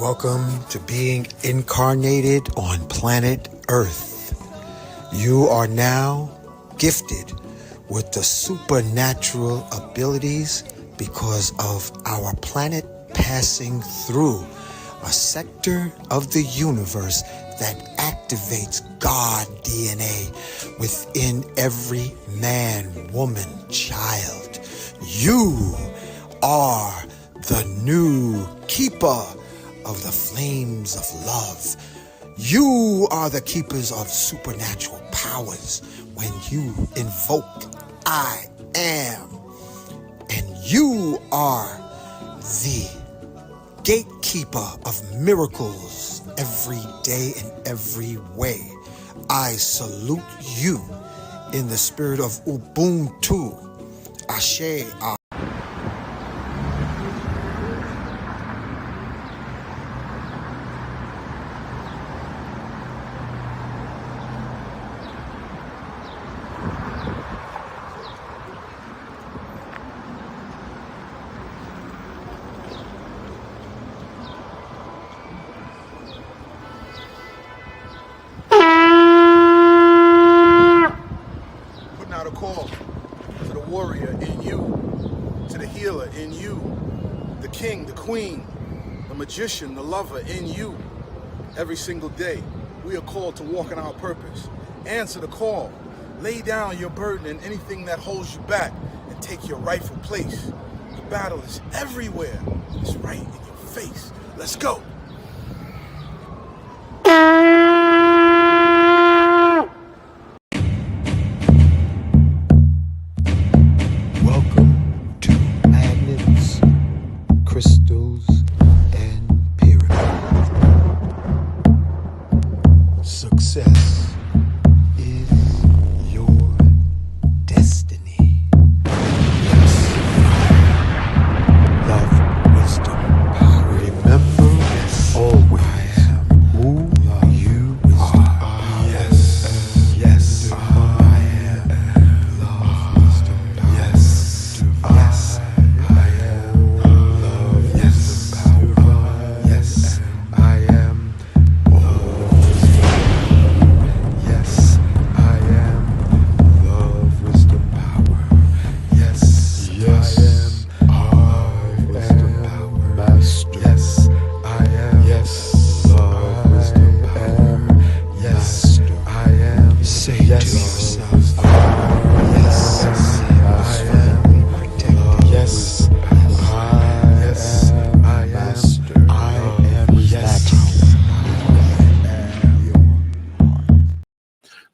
Welcome to being incarnated on planet Earth. You are now gifted with the supernatural abilities because of our planet passing through a sector of the universe that activates God DNA within every man, woman, child. You are the new keeper of the flames of love. You are the keepers of supernatural powers when you invoke I am. And you are the gatekeeper of miracles every day and every way. I salute you in the spirit of Ubuntu. Ashe. Call to the warrior in you, to the healer in you, the king, the queen, the magician, the lover in you. Every single day, we are called to walk in our purpose. Answer the call. Lay down your burden and anything that holds you back and take your rightful place. The battle is everywhere. It's right in your face. Let's go. Crystals and pyramids. Success is your destiny. Yes. Love, wisdom, power. Remember, yes, always who you are. Yes, yes, I am. Love, wisdom, power. Yes, yes.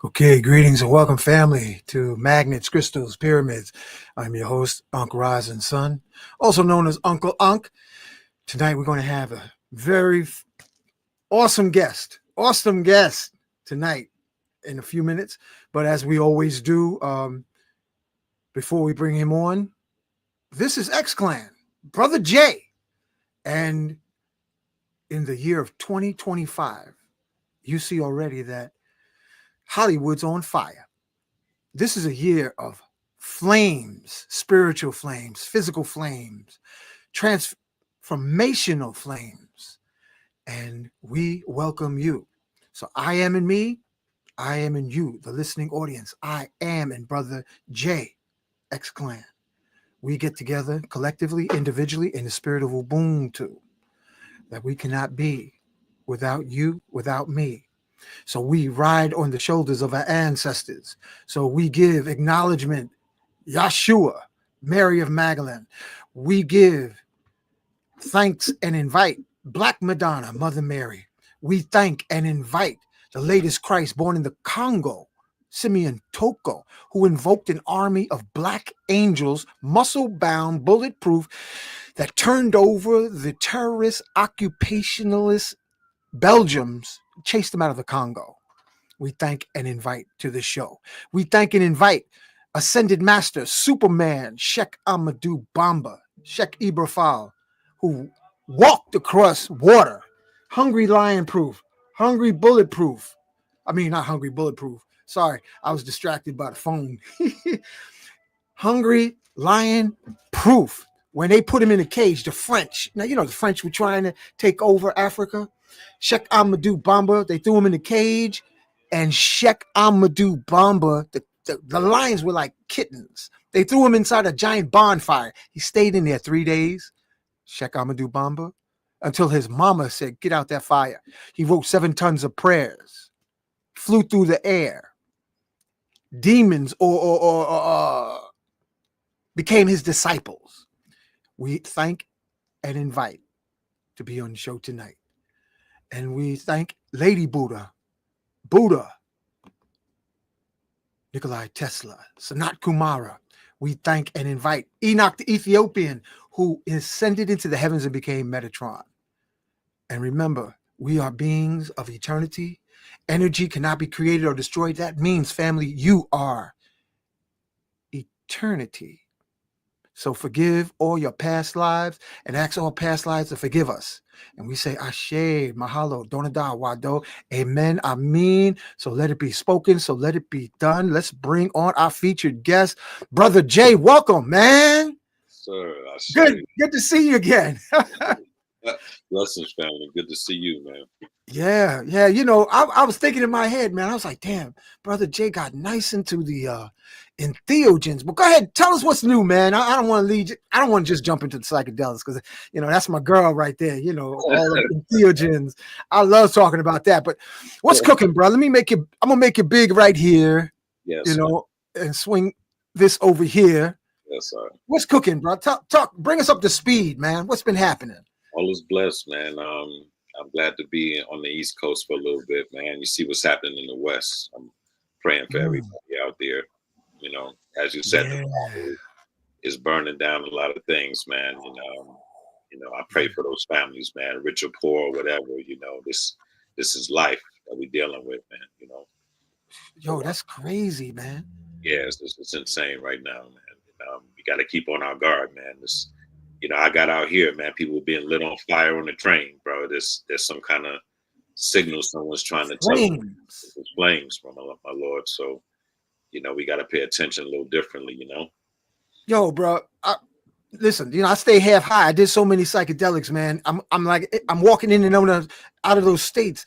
Okay, greetings and welcome, family, to Magnets, Crystals, Pyramids. I'm your host, Uncle Rising Sun, also known as Uncle Unk. Tonight we're going to have a very awesome guest tonight in a few minutes. But as we always do, before we bring him on, this is XClan, Brother J. And in the year of 2025, you see already that Hollywood's on fire. This is a year of flames, spiritual flames, physical flames, transformational flames. And we welcome you. So I am in me, I am in you, the listening audience. I am in Brother J, XClan. We get together collectively, individually, in the spirit of Ubuntu, that we cannot be without you, without me. So we ride on the shoulders of our ancestors. So we give acknowledgement, Yeshua, Mary of Magdalene. We give thanks and invite Black Madonna, Mother Mary. We thank and invite the latest Christ born in the Congo, Simeon Toko, who invoked an army of black angels, muscle-bound, bulletproof, that turned over the terrorist occupationalist Belgians, chased them out of the Congo. We thank and invite to the show. We thank and invite Ascended Master, Superman, Sheikh Amadou Bamba, Sheikh Ibrafal, who walked across water, hungry lion proof, hungry bulletproof. I mean, not hungry bulletproof. Sorry, I was distracted by the phone. Hungry lion proof, when they put him in a cage, the French, now you know the French were trying to take over Africa. Sheikh Amadou Bamba, they threw him in a cage, and Sheikh Amadou Bamba, the lions were like kittens. They threw him inside a giant bonfire. He stayed in there 3 days, Sheikh Amadou Bamba, until his mama said, "Get out that fire." He wrote 7 tons of prayers, flew through the air. Demons became his disciples. We thank and invite to be on the show tonight. And we thank Lady Buddha, Nikolai Tesla, Sanat Kumara. We thank and invite Enoch the Ethiopian, who ascended into the heavens and became Metatron. And remember, we are beings of eternity. Energy cannot be created or destroyed. That means, family, you are eternity. So forgive all your past lives and ask all past lives to forgive us. And we say, Ashe, Mahalo, Donada, Wado, Amen, Amen. So let it be spoken. So let it be done. Let's bring on our featured guest, Brother Jay. Welcome, man. Sir, Good to see you again. Blessings, family. Good to see you, man. Yeah. You know, I was thinking in my head, man. I was like, damn, Brother Jay got nice into the Entheogens. But go ahead, tell us what's new, man. I don't want to lead you. I don't want to just jump into the psychedelics because, you know, that's my girl right there. You know, all the Entheogens. I love talking about that. But what's cooking, bro? I'm gonna make it big right here. Yes, you know, and swing this over here. Yes, sir. What's cooking, bro? Talk. Bring us up to speed, man. What's been happening? All is blessed, man. I'm glad to be on the East Coast for a little bit, man. You see what's happening in the West. I'm praying for everybody out there. You know, as you said, the Bible is burning down a lot of things, man. You know, I pray for those families, man, rich or poor, whatever. You know, this is life that we're dealing with, man. You know. Yo, that's crazy, man. Yeah, it's insane right now, man. We got to keep on our guard, man. You know, I got out here, man, people being lit on fire on the train, bro. There's some kind of signal someone's trying to tell me. It's flames from my Lord. So, you know, we got to pay attention a little differently, you know? Yo, bro, listen, you know, I stay half high. I did so many psychedelics, man. I'm walking in and out of those states,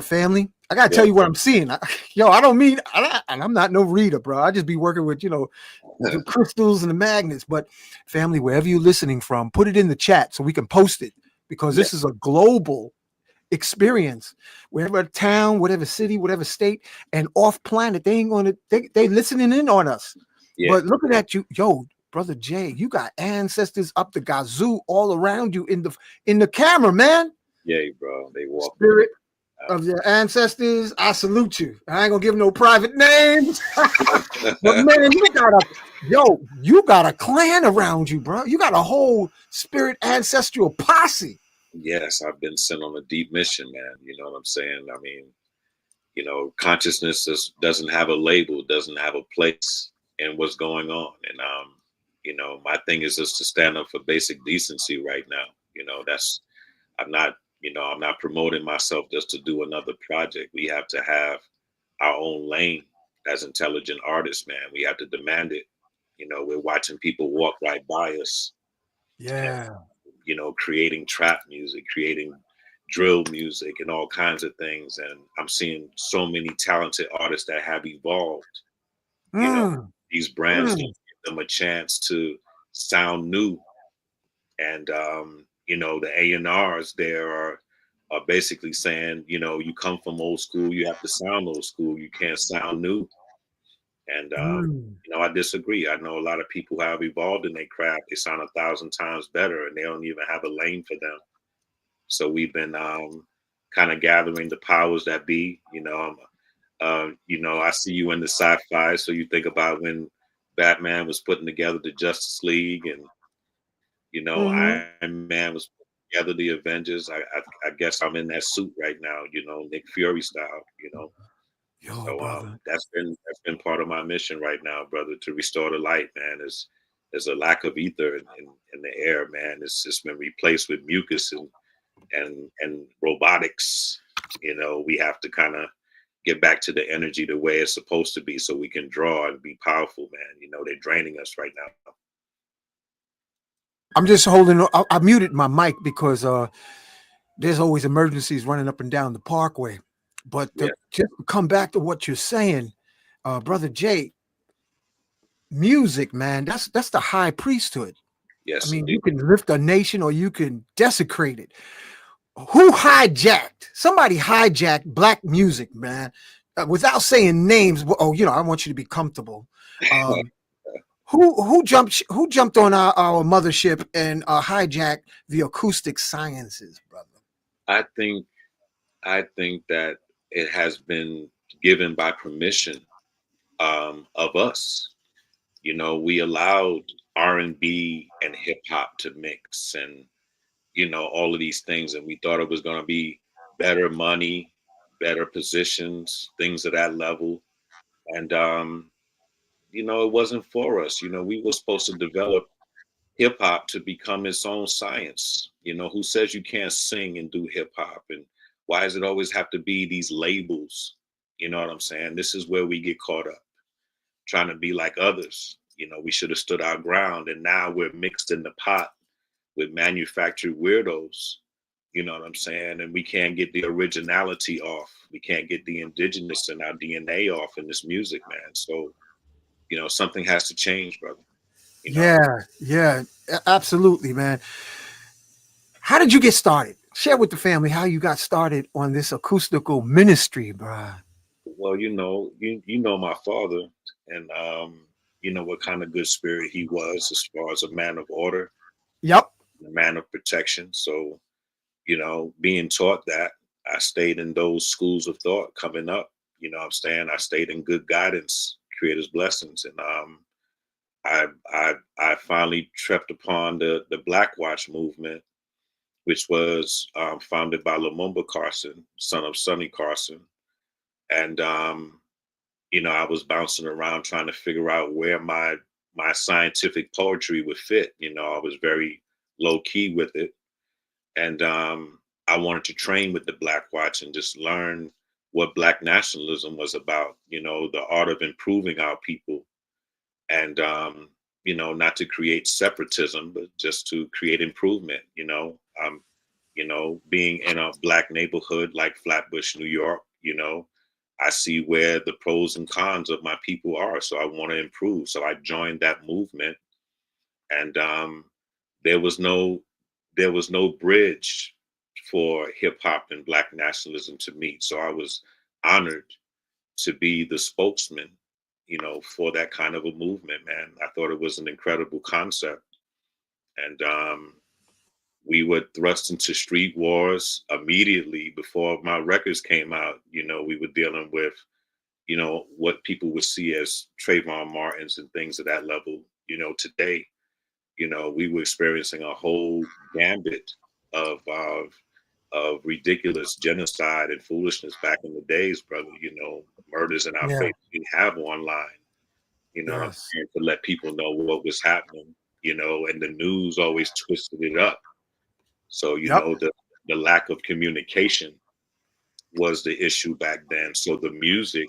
family. I got to tell you what I'm seeing. I'm not no reader, bro. I just be working with, you know, the crystals and the magnets. But family, wherever you're listening from, put it in the chat so we can post it, because this is a global experience. Wherever town, whatever city, whatever state, and off planet, they listening in on us. Yeah. But looking at you, yo, Brother Jay, you got ancestors up the gazoo all around you in the camera, man. Yeah, bro. They walk. Spirit of your ancestors, I salute you. I ain't gonna give no private names. But man, you got a clan around you, bro. You got a whole spirit ancestral posse. Yes, I've been sent on a deep mission, man. You know what I'm saying? I mean, you know, consciousness doesn't have a label, doesn't have a place in what's going on. And you know, my thing is just to stand up for basic decency right now. You know, I'm not promoting myself just to do another project. We have to have our own lane as intelligent artists, man. We have to demand it. You know, we're watching people walk right by us. Yeah. And, you know, creating trap music, creating drill music and all kinds of things. And I'm seeing so many talented artists that have evolved. You know, these brands give them a chance to sound new. And, you know, the A&Rs there are basically saying, you know, you come from old school, you have to sound old school, you can't sound new. And, you know, I disagree. I know a lot of people who have evolved in their craft, they sound 1,000 times better and they don't even have a lane for them. So we've been kind of gathering the powers that be. You know, I see you in the sci-fi, so you think about when Batman was putting together the Justice League and, you know, Iron Man was putting together the Avengers. I guess I'm in that suit right now, you know, Nick Fury style, you know. Yo, so that's been part of my mission right now, brother, to restore the light, man. There's a lack of ether in the air, man. It's just been replaced with mucus and robotics. You know, we have to kind of get back to the energy the way it's supposed to be so we can draw and be powerful, man. You know, they're draining us right now. I'm just holding. I muted my mic because there's always emergencies running up and down the parkway. But Yeah. just to come back to what you're saying, Brother Jay, music, man, that's the high priesthood. Yes, I mean, indeed. you can lift a nation or you can desecrate it. Who hijacked? Somebody hijacked black music, man, without saying names. Oh, I want you to be comfortable. Who jumped on our mothership and hijacked the acoustic sciences, brother? I think that it has been given by permission of us. We allowed R&B and hip hop to mix, and all of these things, and we thought it was going to be better money, better positions, things of that level, and it wasn't for us. We were supposed to develop hip hop to become its own science. Who says you can't sing and do hip hop? And why does it always have to be these labels? You know what I'm saying? This is where we get caught up, trying to be like others. We should have stood our ground, and now we're mixed in the pot with manufactured weirdos. You know what I'm saying? And we can't get the originality off. We can't get the indigenous in our DNA off in this music, man. So, something has to change, brother. Yeah, absolutely, man. How did you get started? Share with the family how you got started on this acoustical ministry, bro. Well, you know my father, and what kind of good spirit he was as far as a man of order. Yep. A man of protection. So, being taught that, I stayed in those schools of thought coming up. I'm saying? I stayed in good guidance, Creator's blessings, and I finally tripped upon the Blackwatch Movement, which was founded by Lumumba Carson, son of Sonny Carson. And, I was bouncing around trying to figure out where my scientific poetry would fit. I was very low key with it. And I wanted to train with the Blackwatch and just learn what Black nationalism was about, the art of improving our people. And, not to create separatism, but just to create improvement, being in a Black neighborhood like Flatbush, New York, I see where the pros and cons of my people are. So I want to improve. So I joined that movement, and there was no bridge for hip hop and Black nationalism to meet. So I was honored to be the spokesman, for that kind of a movement, man. I thought it was an incredible concept. And we were thrust into street wars immediately before my records came out. We were dealing with, what people would see as Trayvon Martins and things of that level. Today, we were experiencing a whole gambit of ridiculous genocide and foolishness back in the days, brother. Murders in our face we have online. What I'm saying, to let people know what was happening. And the news always twisted it up. So the lack of communication was the issue back then. So the music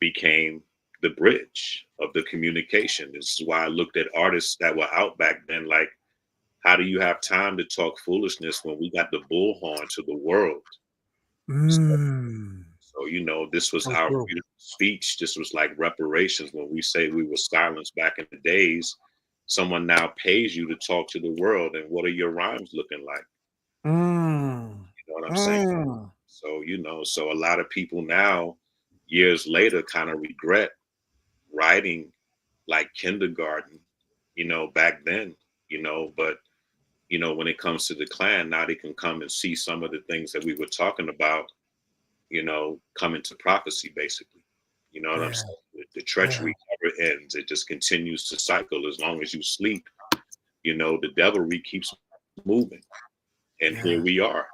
became the bridge of the communication. This is why I looked at artists that were out back then like, how do you have time to talk foolishness when we got the bullhorn to the world? So this was our speech. This was like reparations. When we say we were silenced back in the days, someone now pays you to talk to the world. And what are your rhymes looking like? You know what I'm saying? So, so a lot of people now, years later, kind of regret writing like kindergarten, back then, but when it comes to the Klan, now they can come and see some of the things that we were talking about, come into prophecy, basically. You know what I'm saying? The treachery never ends. It just continues to cycle as long as you sleep. The devilry keeps moving. And here we are,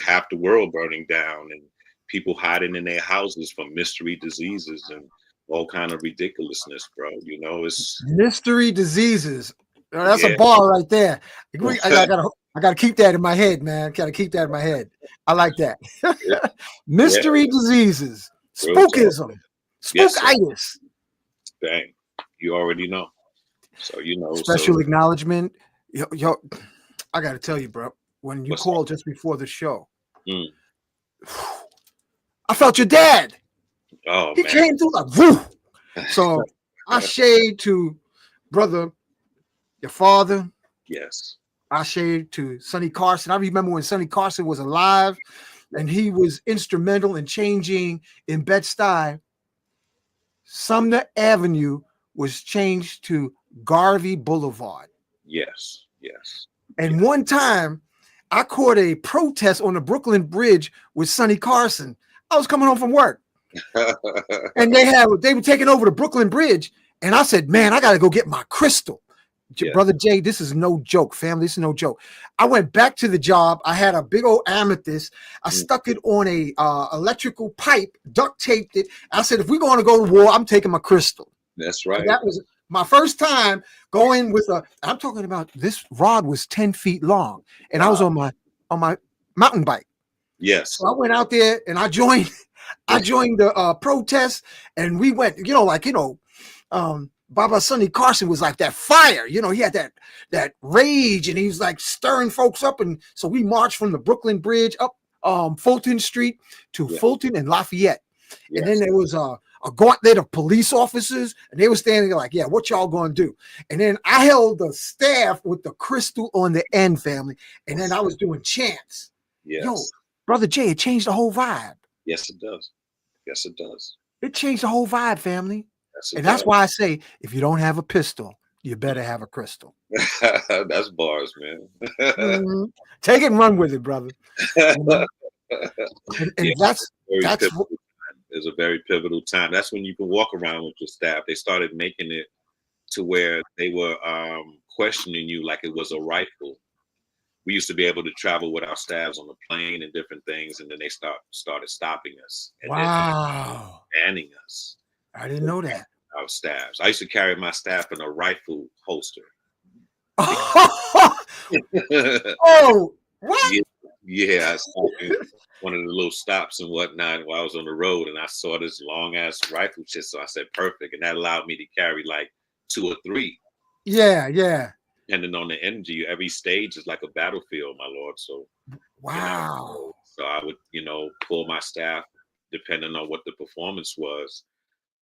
half the world burning down and people hiding in their houses from mystery diseases and all kind of ridiculousness, bro. It's mystery diseases. That's a bar right there. I gotta keep that in my head, man. Gotta keep that in my head. I like that. Mystery diseases, spookism, spookitis. Dang, you already know. So, you know, Special acknowledgement. Yo, I got to tell you, bro, when you called just before the show, I felt your dad. Oh, he man. came through like, woo. So I shade to brother, your father. Yes. I shade to Sonny Carson. I remember when Sonny Carson was alive and he was instrumental in changing in Bed-Stuy. Sumner Avenue was changed to Garvey Boulevard. Yes. Yes. And one time I caught a protest on the Brooklyn Bridge with Sonny Carson. I was coming home from work and they were taking over the Brooklyn Bridge. And I said, man, I got to go get my crystal. Yeah. Brother Jay, this is no joke, family. This is no joke. I went back to the job. I had a big old amethyst. I stuck it on a electrical pipe, duct taped it. I said, if we're going to go to war, I'm taking my crystal. That's right. So that was my first time going with I'm talking about, this rod was 10 feet long and I was on my mountain bike. Yes. So I went out there and I joined the protest, and we went, Baba Sonny Carson was like that fire, he had that rage, and he was like stirring folks up. And so we marched from the Brooklyn Bridge up Fulton Street to Fulton and Lafayette. Yes. And then there was a gauntlet of police officers, and they were standing there like, yeah, what y'all gonna do? And then I held the staff with the crystal on the end, family. And then I was doing chants. Yes. Yo, Brother Jay, it changed the whole vibe. Yes, it does. Yes, it does. It changed the whole vibe, family. Yes, and that's why I say, if you don't have a pistol, you better have a crystal. That's bars, man. Take it and run with it, brother. And that's is a very pivotal time. That's when you can walk around with your staff. They started making it to where they were questioning you like it was a rifle. We used to be able to travel with our staffs on the plane and different things, and then they started stopping us. And wow. Banning us. I didn't know that. Our staffs. I used to carry my staff in a rifle holster. Oh, what? Yeah, I stopped in one of the little stops and whatnot while I was on the road, and I saw this long ass rifle shit. So I said, perfect. And that allowed me to carry like 2 or 3. Yeah, yeah. Depending on the energy, every stage is like a battlefield, my lord. So wow. So I would, pull my staff depending on what the performance was.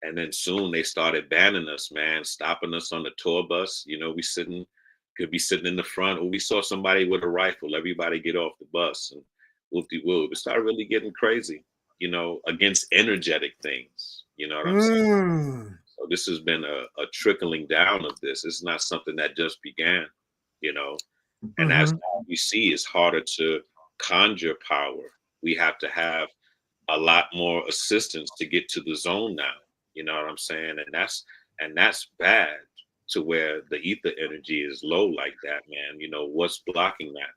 And then soon they started banning us, man, stopping us on the tour bus. We could be sitting in the front, or we saw somebody with a rifle, everybody get off the bus, and whoop-de-whoop. It started really getting crazy, against energetic things. You know what I'm saying? So this has been a trickling down of this. It's not something that just began, and as we see, it's harder to conjure power. We have to have a lot more assistance to get to the zone now. You know what I'm saying? And that's bad, to where the ether energy is low like that, man. What's blocking that?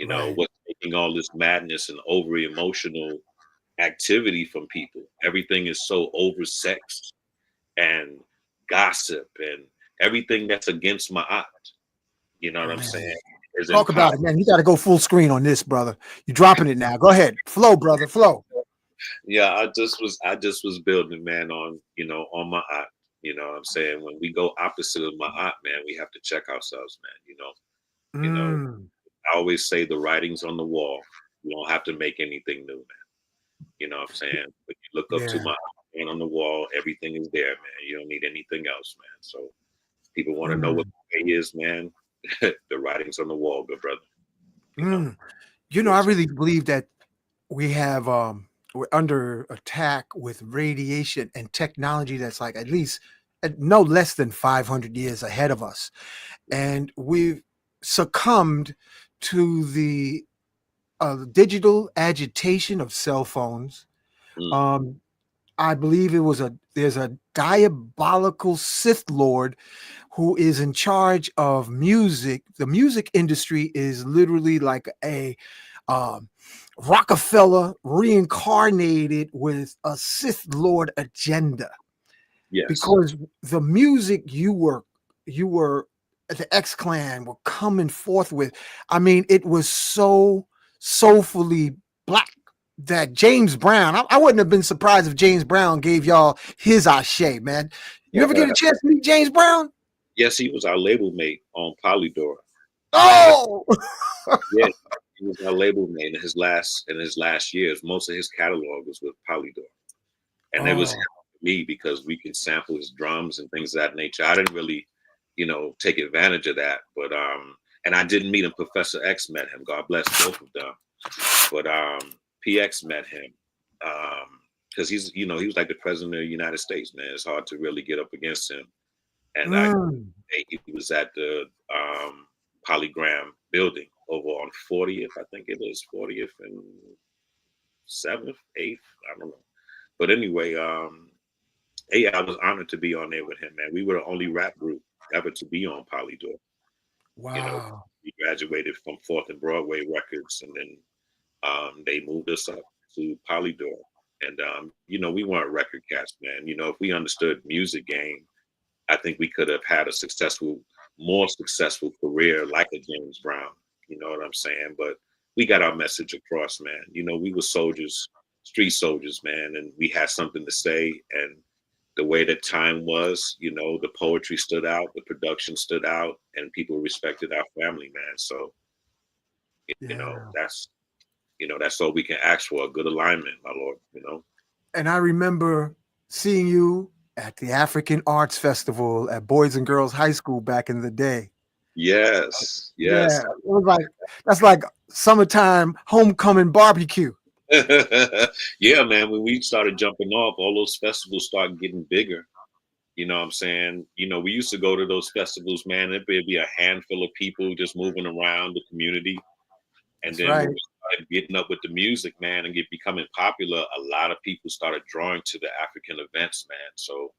Right. What's making all this madness and over emotional activity from people? Everything is so oversexed and gossip and everything that's against Ma'at. You know what I'm saying? Talk about it, man. You got to go full screen on this, brother. You're dropping it now. Go ahead. Flow, brother. Flow. Yeah, I just was building, man, on on Ma'at. You know what I'm saying? When we go opposite of Ma'at, man, we have to check ourselves, man. I always say the writing's on the wall. You don't have to make anything new, man. You know what I'm saying? But you look up to Ma'at and on the wall, everything is there, man. You don't need anything else, man. So people want to know what the way is, man. The writing's on the wall, good brother. I really believe that we have we're under attack with radiation and technology that's like at least no less than 500 years ahead of us. And we've succumbed to the digital agitation of cell phones. I believe there's a diabolical Sith Lord who is in charge of music. The music industry is literally like a Rockefeller reincarnated with a Sith Lord agenda. Yes. Because the music you were the XClan were coming forth with, I mean, it was so soulfully black that James Brown, I wouldn't have been surprised if James Brown gave y'all his ashe, man. You ever get a chance to meet James Brown? Yes, he was our label mate on Polydor. Oh, Yeah, he was our label mate in his last years. Most of his catalog was with Polydor, and it was oh, me because we could sample his drums and things of that nature. I didn't really, take advantage of that, but and I didn't meet him. Professor X met him. God bless both of them. But PX met him because he was like the president of the United States, man. It's hard to really get up against him. And he was at the Polygram building over on 40th, I think it is 40th and 7th, 8th, I don't know. But anyway, yeah, I was honored to be on there with him, man. We were the only rap group ever to be on Polydor. wow. We graduated from 4th and Broadway Records, and then they moved us up to Polydor. And we weren't record cats, man. If we understood music game, I think we could have had a more successful career like a James Brown. You know what I'm saying? But we got our message across, man. We were soldiers, street soldiers, man, and we had something to say. And the way that time was, the poetry stood out, the production stood out, and people respected our family, man. So, that's all we can ask for, a good alignment, my Lord, And I remember seeing you at the African Arts Festival at Boys and Girls High School back in the day. Yes. Yeah, it was that's like summertime homecoming barbecue. Yeah, man. When we started jumping off, all those festivals started getting bigger. You know what I'm saying? We used to go to those festivals, man. There'd be a handful of people just moving around the community. And then when we started getting up with the music, man, and becoming popular, a lot of people started drawing to the African events, man. So,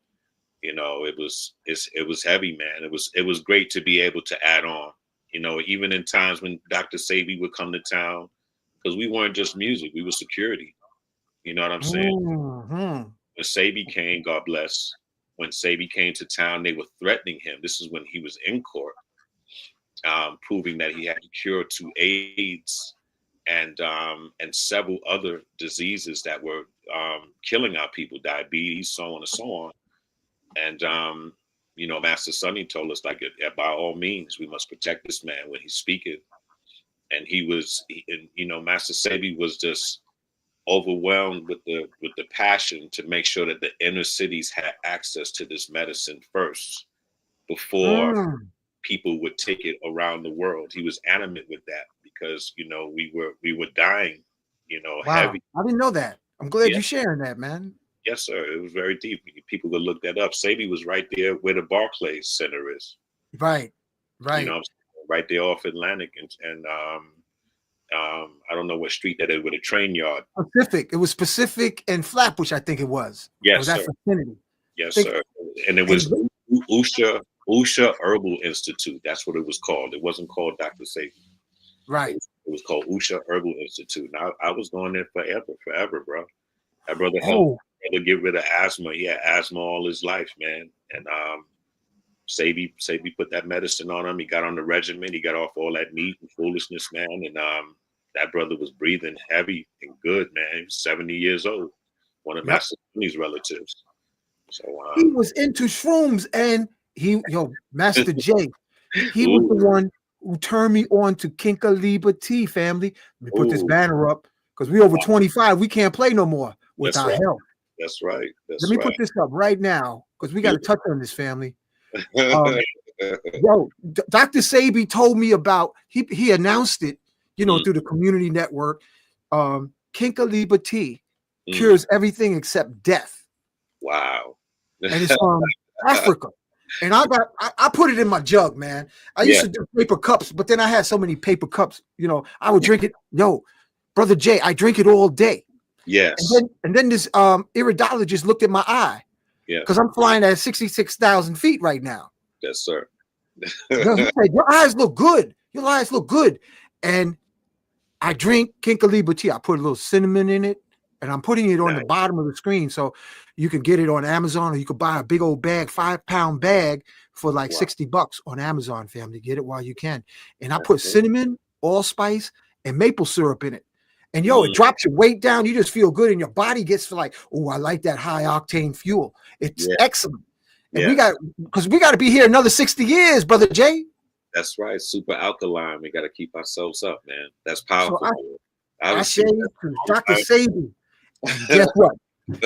it was heavy, man. It was great to be able to add on, even in times when Dr. Sabi would come to town, because we weren't just music, we were security. You know what I'm saying? Mm-hmm. When Sabi came, God bless, when Sabi came to town, they were threatening him. This is when he was in court, proving that he had a cure to AIDS and several other diseases that were killing our people, diabetes, so on and so on. And Master Sonny told us, like, by all means, we must protect this man when he's speaking. And Master Sabi was just overwhelmed with the passion to make sure that the inner cities had access to this medicine first before people would take it around the world. He was animate with that because we were dying, Wow. heavy. I didn't know that. I'm glad you're sharing that, man. Yes, sir. It was very deep. People could look that up. Sabi was right there where the Barclays Center is. Right. Right there off Atlantic and I don't know what street that is with a train yard. Pacific. It was Pacific and Flatbush, I think it was. Yes, sir. Yes, sir. And it was Usha Herbal Institute. That's what it was called. It wasn't called Dr. Sabi. Right. It was called Usha Herbal Institute. Now I was going there forever, bro. That brother helped get rid of asthma. He had asthma all his life, man. And Sabi put that medicine on him. He got on the regimen. He got off all that meat and foolishness, man. And that brother was breathing heavy and good, man. He was 70 years old. One of Master Sonny's relatives. So he was into shrooms, and Master J, he was the one who turned me on to Kinka Liba tea, family. Let me put this banner up because we over 25. We can't play no more without help. That's right. Let me put this up right now because we got to touch on this, family. Dr. Sabi told me about, he announced it, through the community network. Kinka Liba tea cures everything except death. Wow. And it's from Africa. And I put it in my jug, man. I used to do paper cups, but then I had so many paper cups, I would drink it. Brother Jay, I drink it all day. Yes. And then this iridologist looked at my eye. Yeah. Because I'm flying at 66,000 feet right now. Yes, sir. He said, your eyes look good. Your eyes look good. And I drink Kinka Liba tea. I put a little cinnamon in it, and I'm putting it on the bottom of the screen. So you can get it on Amazon, or you could buy a big old bag, 5-pound bag for like $60 on Amazon, family. Get it while you can. And I put cinnamon, allspice, and maple syrup in it. And it drops your weight down. You just feel good, and your body gets like, oh, I like that high octane fuel. It's excellent. And Yes. we got to be here another 60 years, Brother Jay. That's right. Super alkaline. We got to keep ourselves up, man. That's powerful. So I I was say to Dr. Sabi, and guess what?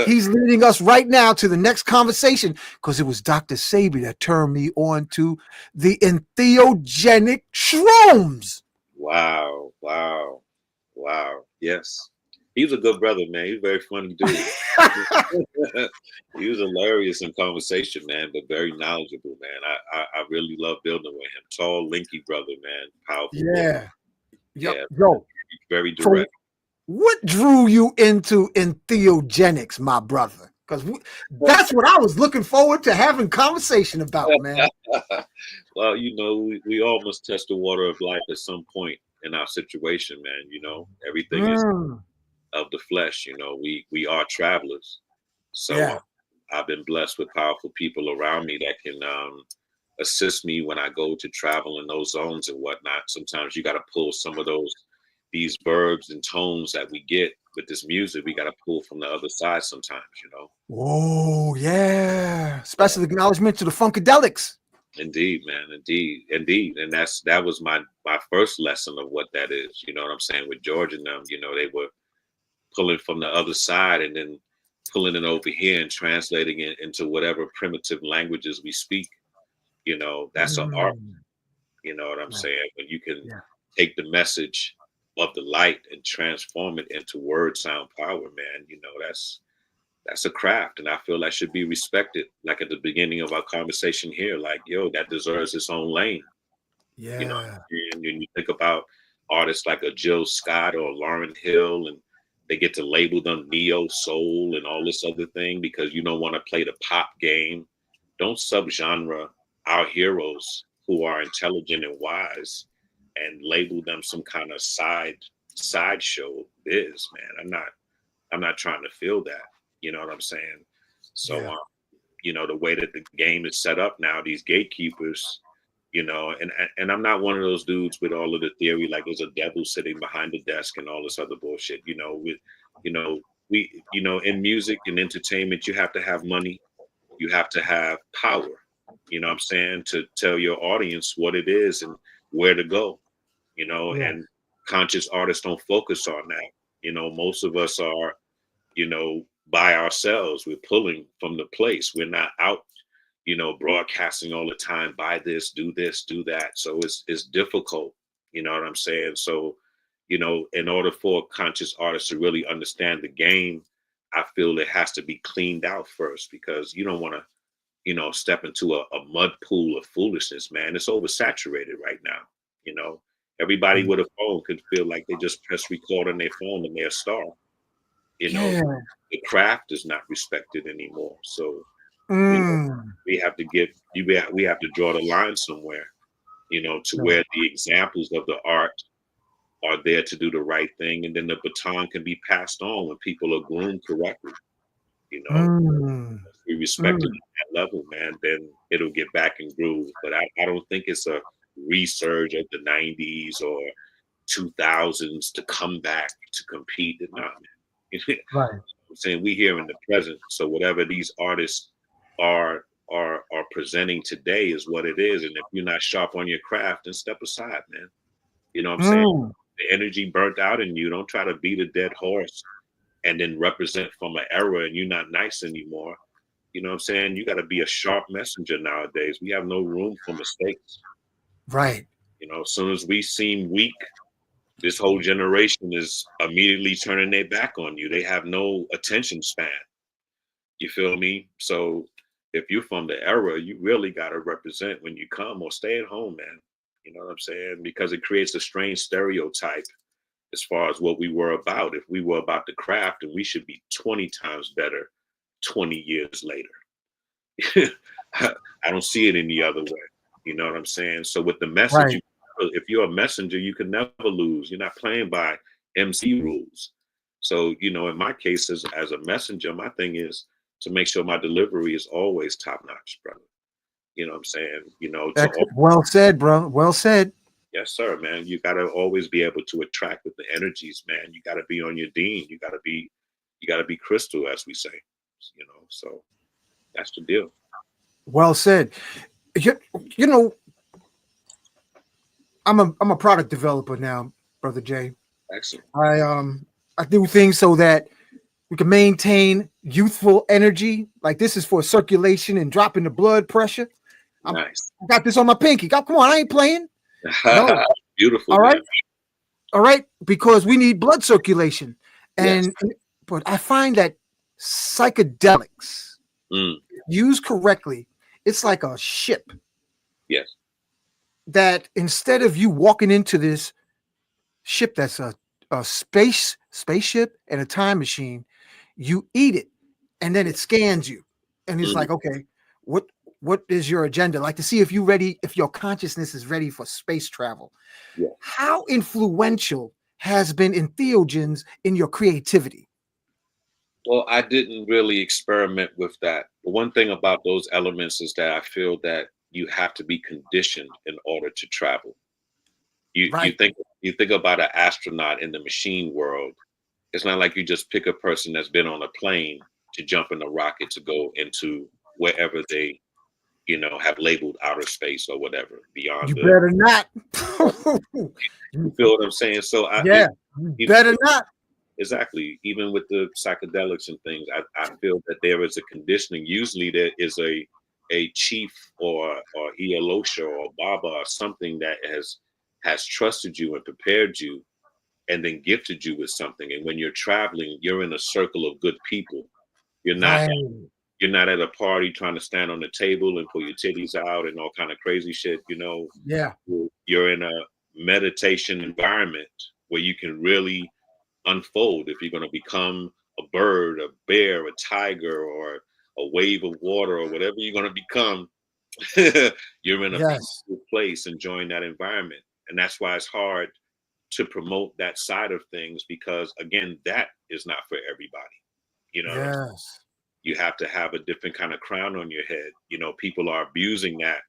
He's leading us right now to the next conversation, because it was Dr. Sabi that turned me on to the entheogenic shrooms. Wow. Wow. Wow. Yes. He was a good brother, man. He was a very funny dude. He was hilarious in conversation, man, but very knowledgeable, man. I really love building with him. Tall, linky brother, man. Powerful. Yeah. Yeah. Yo, very direct. So what drew you into entheogenics, my brother? Because that's what I was looking forward to having conversation about, man. Well, you know, we all must test the water of life at some point in our situation, man. You know, everything is of the flesh. You know, we are travelers. So I've been blessed with powerful people around me that can assist me when I go to travel in those zones and whatnot. Sometimes you got to pull some of these verbs and tones that we get with this music. We got to pull from the other side sometimes, you know. Oh yeah, special acknowledgement to the Funkadelics. Indeed, man. Indeed. And that was my first lesson of what that is. You know what I'm saying? With George and them, you know, they were pulling from the other side and then pulling it over here and translating it into whatever primitive languages we speak. You know, that's an art. You know what I'm saying? When you can take the message of the light and transform it into word sound power, man, you know, that's a craft, and I feel that should be respected. Like at the beginning of our conversation here, like, yo, that deserves its own lane. You know, and when you think about artists like a Jill Scott or Lauryn Hill, and they get to label them neo soul and all this other thing because you don't want to play the pop game. Don't subgenre our heroes who are intelligent and wise and label them some kind of sideshow biz, man. I'm not trying to feel that. You know what I'm saying? So, you know, the way that the game is set up now, these gatekeepers, you know, and I'm not one of those dudes with all of the theory, like there's a devil sitting behind the desk and all this other bullshit, you know, in music and entertainment, you have to have money. You have to have power, you know what I'm saying, to tell your audience what it is and where to go, you know, and conscious artists don't focus on that. You know, most of us are, you know, by ourselves. We're pulling from the place. We're not out, you know, broadcasting all the time, buy this, do that. So it's difficult, you know what I'm saying? So, you know, in order for conscious artists to really understand the game, I feel it has to be cleaned out first, because you don't want to, you know, step into a mud pool of foolishness, man. It's oversaturated right now. You know, everybody with a phone could feel like they just press record on their phone and they're a star. You know, the craft is not respected anymore. So you know, we have to draw the line somewhere, you know, to where the examples of the art are there to do the right thing, and then the baton can be passed on when people are groomed correctly. You know, if we respect it at that level, man, then it'll get back in groove. But I don't think it's a resurge of the 90s or 2000s to come back to compete. Nah, right. I'm saying we here in the present. So whatever these artists are presenting today is what it is. And if you're not sharp on your craft, then step aside, man. You know what I'm saying? The energy burnt out in you. Don't try to beat a dead horse and then represent from an era and you're not nice anymore. You know what I'm saying? You got to be a sharp messenger nowadays. We have no room for mistakes. Right. You know, as soon as we seem weak, this whole generation is immediately turning their back on you. They have no attention span. You feel me? So if you're from the era, you really got to represent when you come, or stay at home, man. You know what I'm saying? Because it creates a strange stereotype as far as what we were about. If we were about the craft, and we should be 20 times better 20 years later. I don't see it any other way. You know what I'm saying? So with the message, if you're a messenger, you can never lose. You're not playing by MC rules. So, you know, in my case, as a messenger, my thing is to make sure my delivery is always top notch, brother. You know what I'm saying? You know, well said, bro. Well said. Yes, sir, man. You got to always be able to attract with the energies, man. You got to be on your dean. You got to be crystal, as we say. You know, so that's the deal. Well said. You know, I'm a product developer now, Brother Jay. Excellent. I do things so that we can maintain youthful energy. Like this is for circulation and dropping the blood pressure. Nice. I got this on my pinky. Come on, I ain't playing. No. Beautiful. All right. Man. All right. Because we need blood circulation. And yes. But I find that psychedelics used correctly, it's like a ship. Yes. That instead of you walking into this ship that's a spaceship and a time machine, you eat it and then it scans you. And it's like, okay, what is your agenda? Like to see if your consciousness is ready for space travel. Yeah. How influential has been Entheogens in your creativity? Well, I didn't really experiment with that. The one thing about those elements is that I feel that you have to be conditioned in order to travel. You think about an astronaut in the machine world. It's not like you just pick a person that's been on a plane to jump in a rocket to go into wherever they, have labeled outer space or whatever beyond. You better not. You feel what I'm saying? So you better not. Exactly. Even with the psychedelics and things, I feel that there is a conditioning. Usually there is a chief or Eolosha or Baba or something that has trusted you and prepared you and then gifted you with something. And when you're traveling, you're in a circle of good people. You're not at a party trying to stand on the table and pull your titties out and all kind of crazy shit, Yeah. You're in a meditation environment where you can really unfold. If you're going to become a bird, a bear, a tiger, or a wave of water, or whatever you're going to become, you're in a peaceful place enjoying that environment. And that's why it's hard to promote that side of things, because again, that is not for everybody. You have to have a different kind of crown on your head. People are abusing that.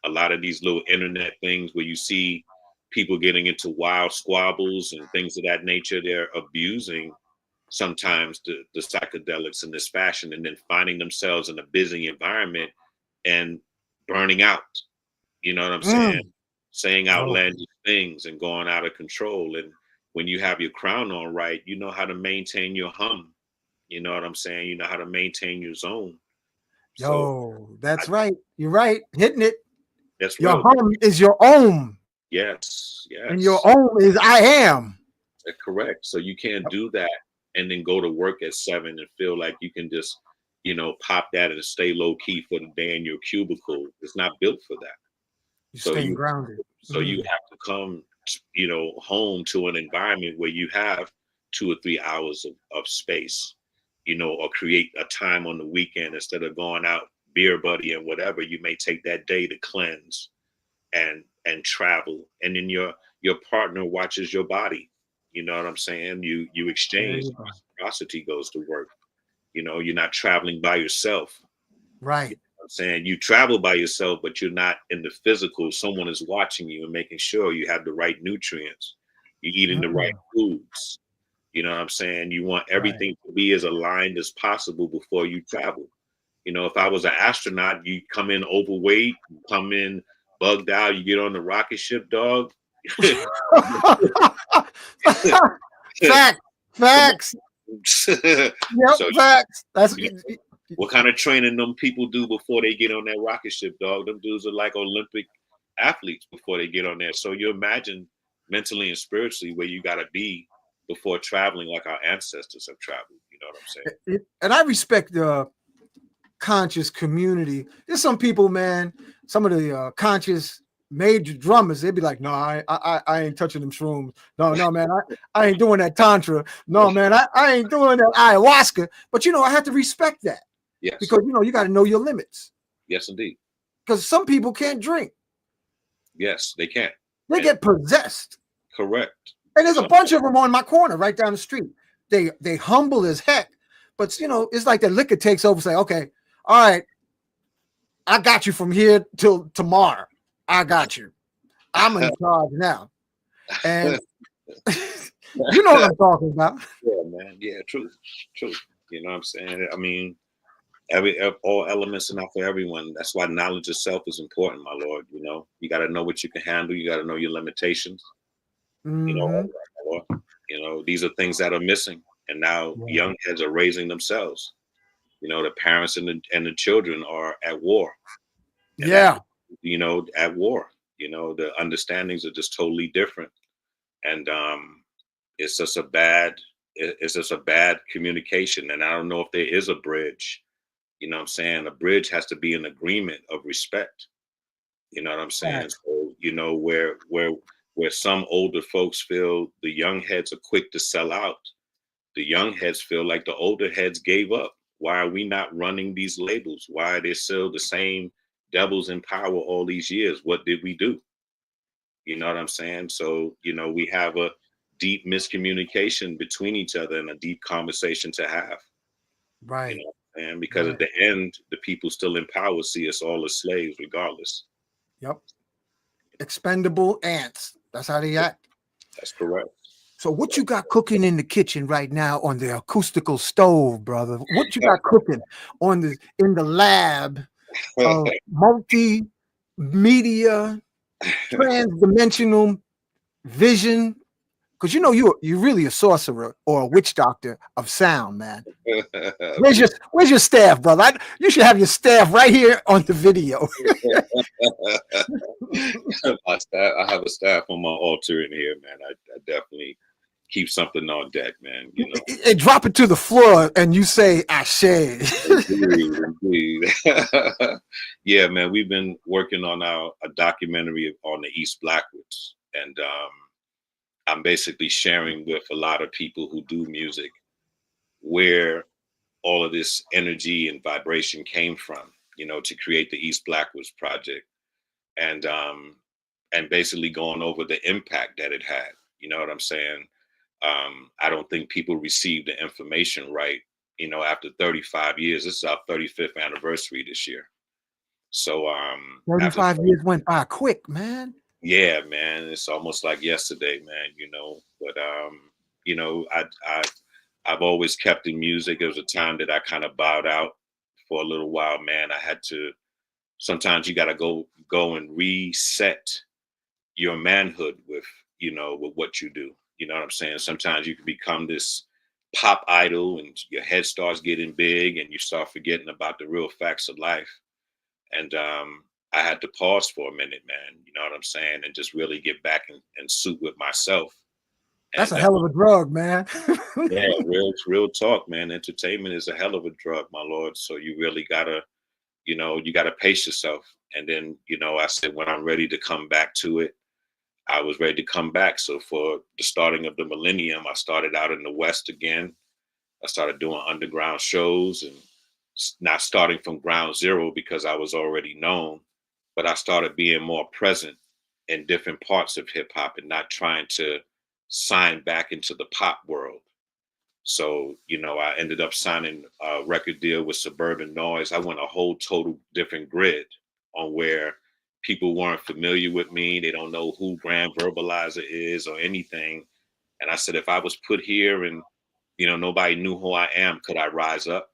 A lot of these little internet things where you see people getting into wild squabbles and things of that nature, they're abusing sometimes the psychedelics in this fashion, and then finding themselves in a busy environment and burning out. You know what I'm saying? Saying outlandish things and going out of control. And when you have your crown on right, you know how to maintain your hum. You know what I'm saying? You know how to maintain your zone. That's right. You're right. Hitting it. That's your hum is your own. Yes. And your own is I am. Correct. So you can't do that and then go to work at 7 and feel like you can just, pop that and stay low key for the day in your cubicle. It's not built for that. You're staying grounded. So you have to come, home to an environment where you have 2 or 3 hours of space, or create a time on the weekend instead of going out beer buddy and whatever. You may take that day to cleanse and travel, and then your partner watches your body. You know what I'm saying? You exchange. Reciprocity goes to work. You're not traveling by yourself. Right. I'm saying you travel by yourself, but you're not in the physical. Someone is watching you and making sure you have the right nutrients. You're eating the right foods. You know what I'm saying? You want everything to be as aligned as possible before you travel. If I was an astronaut, you come in overweight, come in bugged out, you get on the rocket ship, dog. Facts. Facts. That's what kind of training them people do before they get on that rocket ship, dog. Them dudes are like Olympic athletes before they get on there. So you imagine mentally and spiritually where you got to be before traveling, like our ancestors have traveled. You know what I'm saying? And I respect the conscious community. There's some people, man, some of the conscious major drummers, they'd be like, no, I ain't touching them shrooms. No, man, I ain't doing that tantra. No, man, I ain't doing that ayahuasca. But, I have to respect that. Yes. Because, you got to know your limits. Yes, indeed. Because some people can't drink. Yes, they can't. They get possessed. Correct. And there's a bunch of them on my corner right down the street. They humble as heck. But, it's like the liquor takes over. Say, okay, all right, I got you from here till tomorrow. I got you. I'm in charge now. And you know what I'm talking about. Yeah, man. Yeah, truth. You know what I'm saying? I mean, all elements enough for everyone. That's why knowledge of self is important, my lord. You know, you got to know what you can handle. You got to know your limitations. You know, all that, my lord. You know, these are things that are missing, and now young heads are raising themselves. You know, the parents and the children are at war. And you know, at war. You know, the understandings are just totally different, and it's just a bad communication. And I don't know if there is a bridge. You know what I'm saying? A bridge has to be an agreement of respect. You know what I'm saying? Right. So, you know, where some older folks feel the young heads are quick to sell out, the young heads feel like the older heads gave up. Why are we not running these labels? Why are they still the same devils in power all these years? What did we do? You know what I'm saying? So, you know, we have a deep miscommunication between each other and a deep conversation to have. Right. You know, and because at the end, the people still in power see us all as slaves, regardless. Yep. Expendable ants. That's how they act. That's correct. So what you got cooking in the kitchen right now on the acoustical stove, brother? What you got cooking in the lab of multimedia, trans-dimensional vision? Because you know you're really a sorcerer or a witch doctor of sound, man. Where's your staff, brother? You should have your staff right here on the video. I have a staff on my altar in here, man. I definitely keep something on deck, man. You know, and drop it to the floor, and you say "Ashe." Indeed. Yeah, man. We've been working on a documentary on the East Blackwatch, and I'm basically sharing with a lot of people who do music where all of this energy and vibration came from, you know, to create the East Blackwatch project, and basically going over the impact that it had. You know what I'm saying? I don't think people received the information right. You know, after 35 years, this is our 35th anniversary this year. So 35 years went by quick, man. Yeah, man, it's almost like yesterday, man. You know, but you know, I've always kept in music. There was a time that I kind of bowed out for a little while, man. I had to. Sometimes you got to go and reset your manhood with, you know, with what you do. You know what I'm saying? Sometimes you can become this pop idol, and your head starts getting big, and you start forgetting about the real facts of life. And I had to pause for a minute, man. You know what I'm saying? And just really get back and suit with myself. That's a hell of a drug, man. Yeah, real talk, man. Entertainment is a hell of a drug, my lord. So you really gotta, you know, you gotta pace yourself. And then, you know, I said when I'm ready to come back to it, I was ready to come back. So for the starting of the millennium, I started out in the West again. I started doing underground shows, and not starting from ground zero because I was already known, but I started being more present in different parts of hip hop and not trying to sign back into the pop world. So, you know, I ended up signing a record deal with Suburban Noise. I went a whole total different grid on where people weren't familiar with me. They don't know who Grand Verbalizer is or anything. And I said, if I was put here and, you know, nobody knew who I am, could I rise up?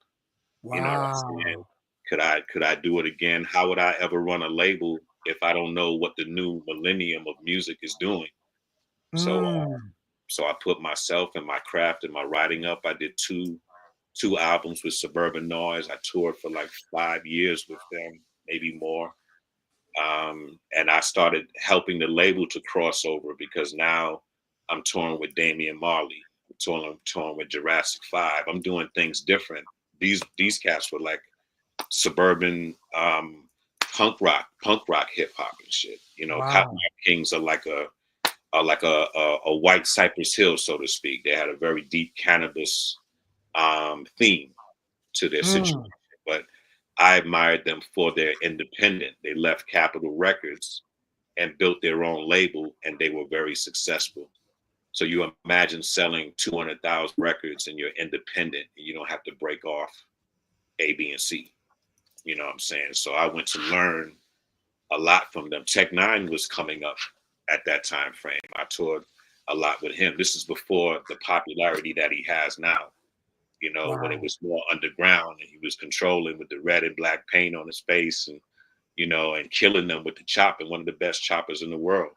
Wow. You know what I'm saying? Could I do it again? How would I ever run a label if I don't know what the new millennium of music is doing? So I put myself and my craft and my writing up. I did two albums with Suburban Noise. I toured for like 5 years with them, maybe more. And I started helping the label to cross over because now I'm touring with Damian Marley. I'm touring with Jurassic 5. I'm doing things different. These cats were like suburban punk rock hip hop and shit. You know, Cotton Kings are like a white Cypress Hill, so to speak. They had a very deep cannabis theme to their situation. But I admired them for their independent. They left Capitol Records and built their own label, and they were very successful. So you imagine selling 200,000 records and you're independent and you don't have to break off A, B, and C. You know what I'm saying? So I went to learn a lot from them. Tech Nine was coming up at that time frame. I toured a lot with him. This is before the popularity that he has now. you know, Wow. when it was more underground, and he was controlling with the red and black paint on his face, and, you know, and killing them with the chopper, one of the best choppers in the world.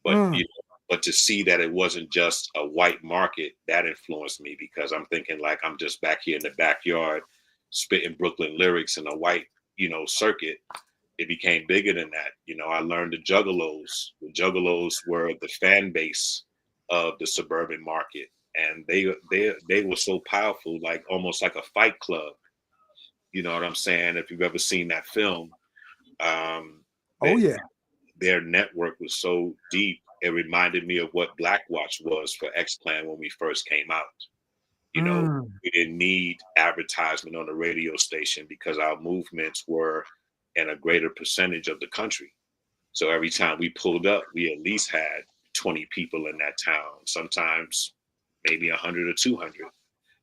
But, you know, but to see that it wasn't just a white market, that influenced me, because I'm thinking like I'm just back here in the backyard spitting Brooklyn lyrics in a white, you know, circuit. It became bigger than that. You know, I learned the Juggalos. The Juggalos were the fan base of the suburban market, and they were so powerful, like almost like a fight club. You know what I'm saying? If you've ever seen that film, Oh yeah. their network was so deep. It reminded me of what Blackwatch was for XClan when we first came out. You know, we didn't need advertisement on the radio station because our movements were in a greater percentage of the country. So every time we pulled up, we at least had 20 people in that town, sometimes maybe 100 or 200,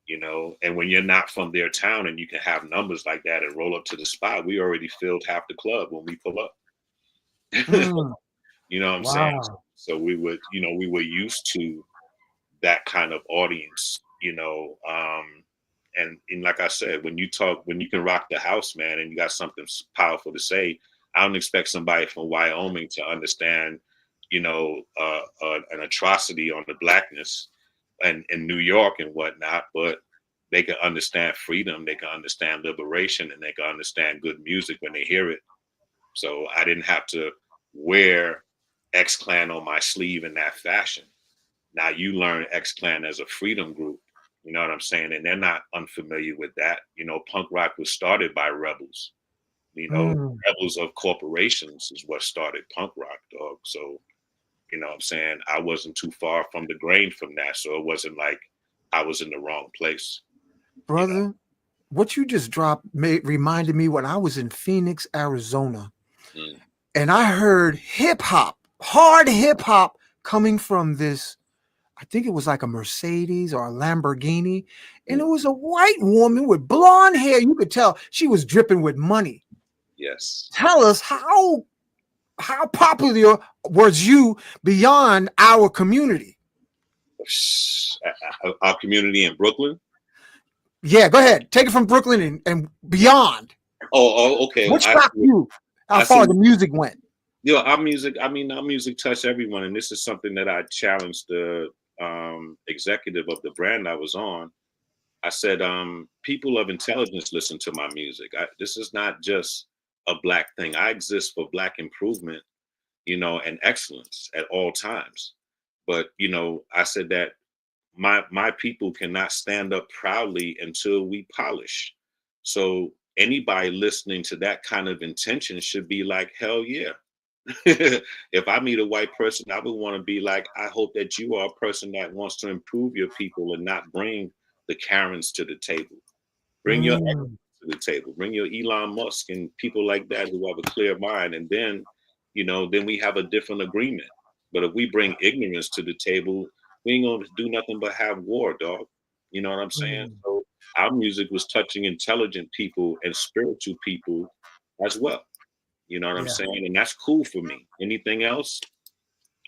you know. And when you're not from their town and you can have numbers like that and roll up to the spot, we already filled half the club when we pull up. You know what I'm saying? So we would, you know, we were used to that kind of audience, you know. And like I said, when you can rock the house, man, and you got something powerful to say, I don't expect somebody from Wyoming to understand, you know, an atrocity on the blackness and in New York and whatnot, but they can understand freedom, they can understand liberation, and they can understand good music when they hear it. So I didn't have to wear XClan on my sleeve in that fashion. Now you learn XClan as a freedom group, you know what I'm saying? And they're not unfamiliar with that. You know, punk rock was started by rebels. You know, rebels of corporations is what started punk rock, dog. So, you know what I'm saying? I wasn't too far from the grain from that. So it wasn't like I was in the wrong place. Brother, you know? What you just dropped reminded me when I was in Phoenix, Arizona, and I heard hip hop, hard hip hop coming from this, I think it was like a Mercedes or a Lamborghini, and it was a white woman with blonde hair. You could tell she was dripping with money. Yes. Tell us how popular was you beyond our community? Our community in Brooklyn? Yeah, go ahead. Take it from Brooklyn and beyond. Oh, okay. What shocked you? How far the music went? You know, our music touched everyone, and this is something that I challenged the executive of the brand I was on. I said, people of intelligence listen to my music. This is not just a black thing. I exist for black improvement, you know, and excellence at all times. But, you know, I said that my people cannot stand up proudly until we polish. So anybody listening to that kind of intention should be like, hell yeah. If I meet a white person, I would want to be like, I hope that you are a person that wants to improve your people and not bring the Karens to the table. Bring your excellence to the table. Bring your Elon Musk and people like that who have a clear mind. And then, you know, then we have a different agreement. But if we bring ignorance to the table, we ain't gonna do nothing but have war, dog. You know what I'm saying? So our music was touching intelligent people and spiritual people as well. You know what I'm saying? And that's cool for me. Anything else,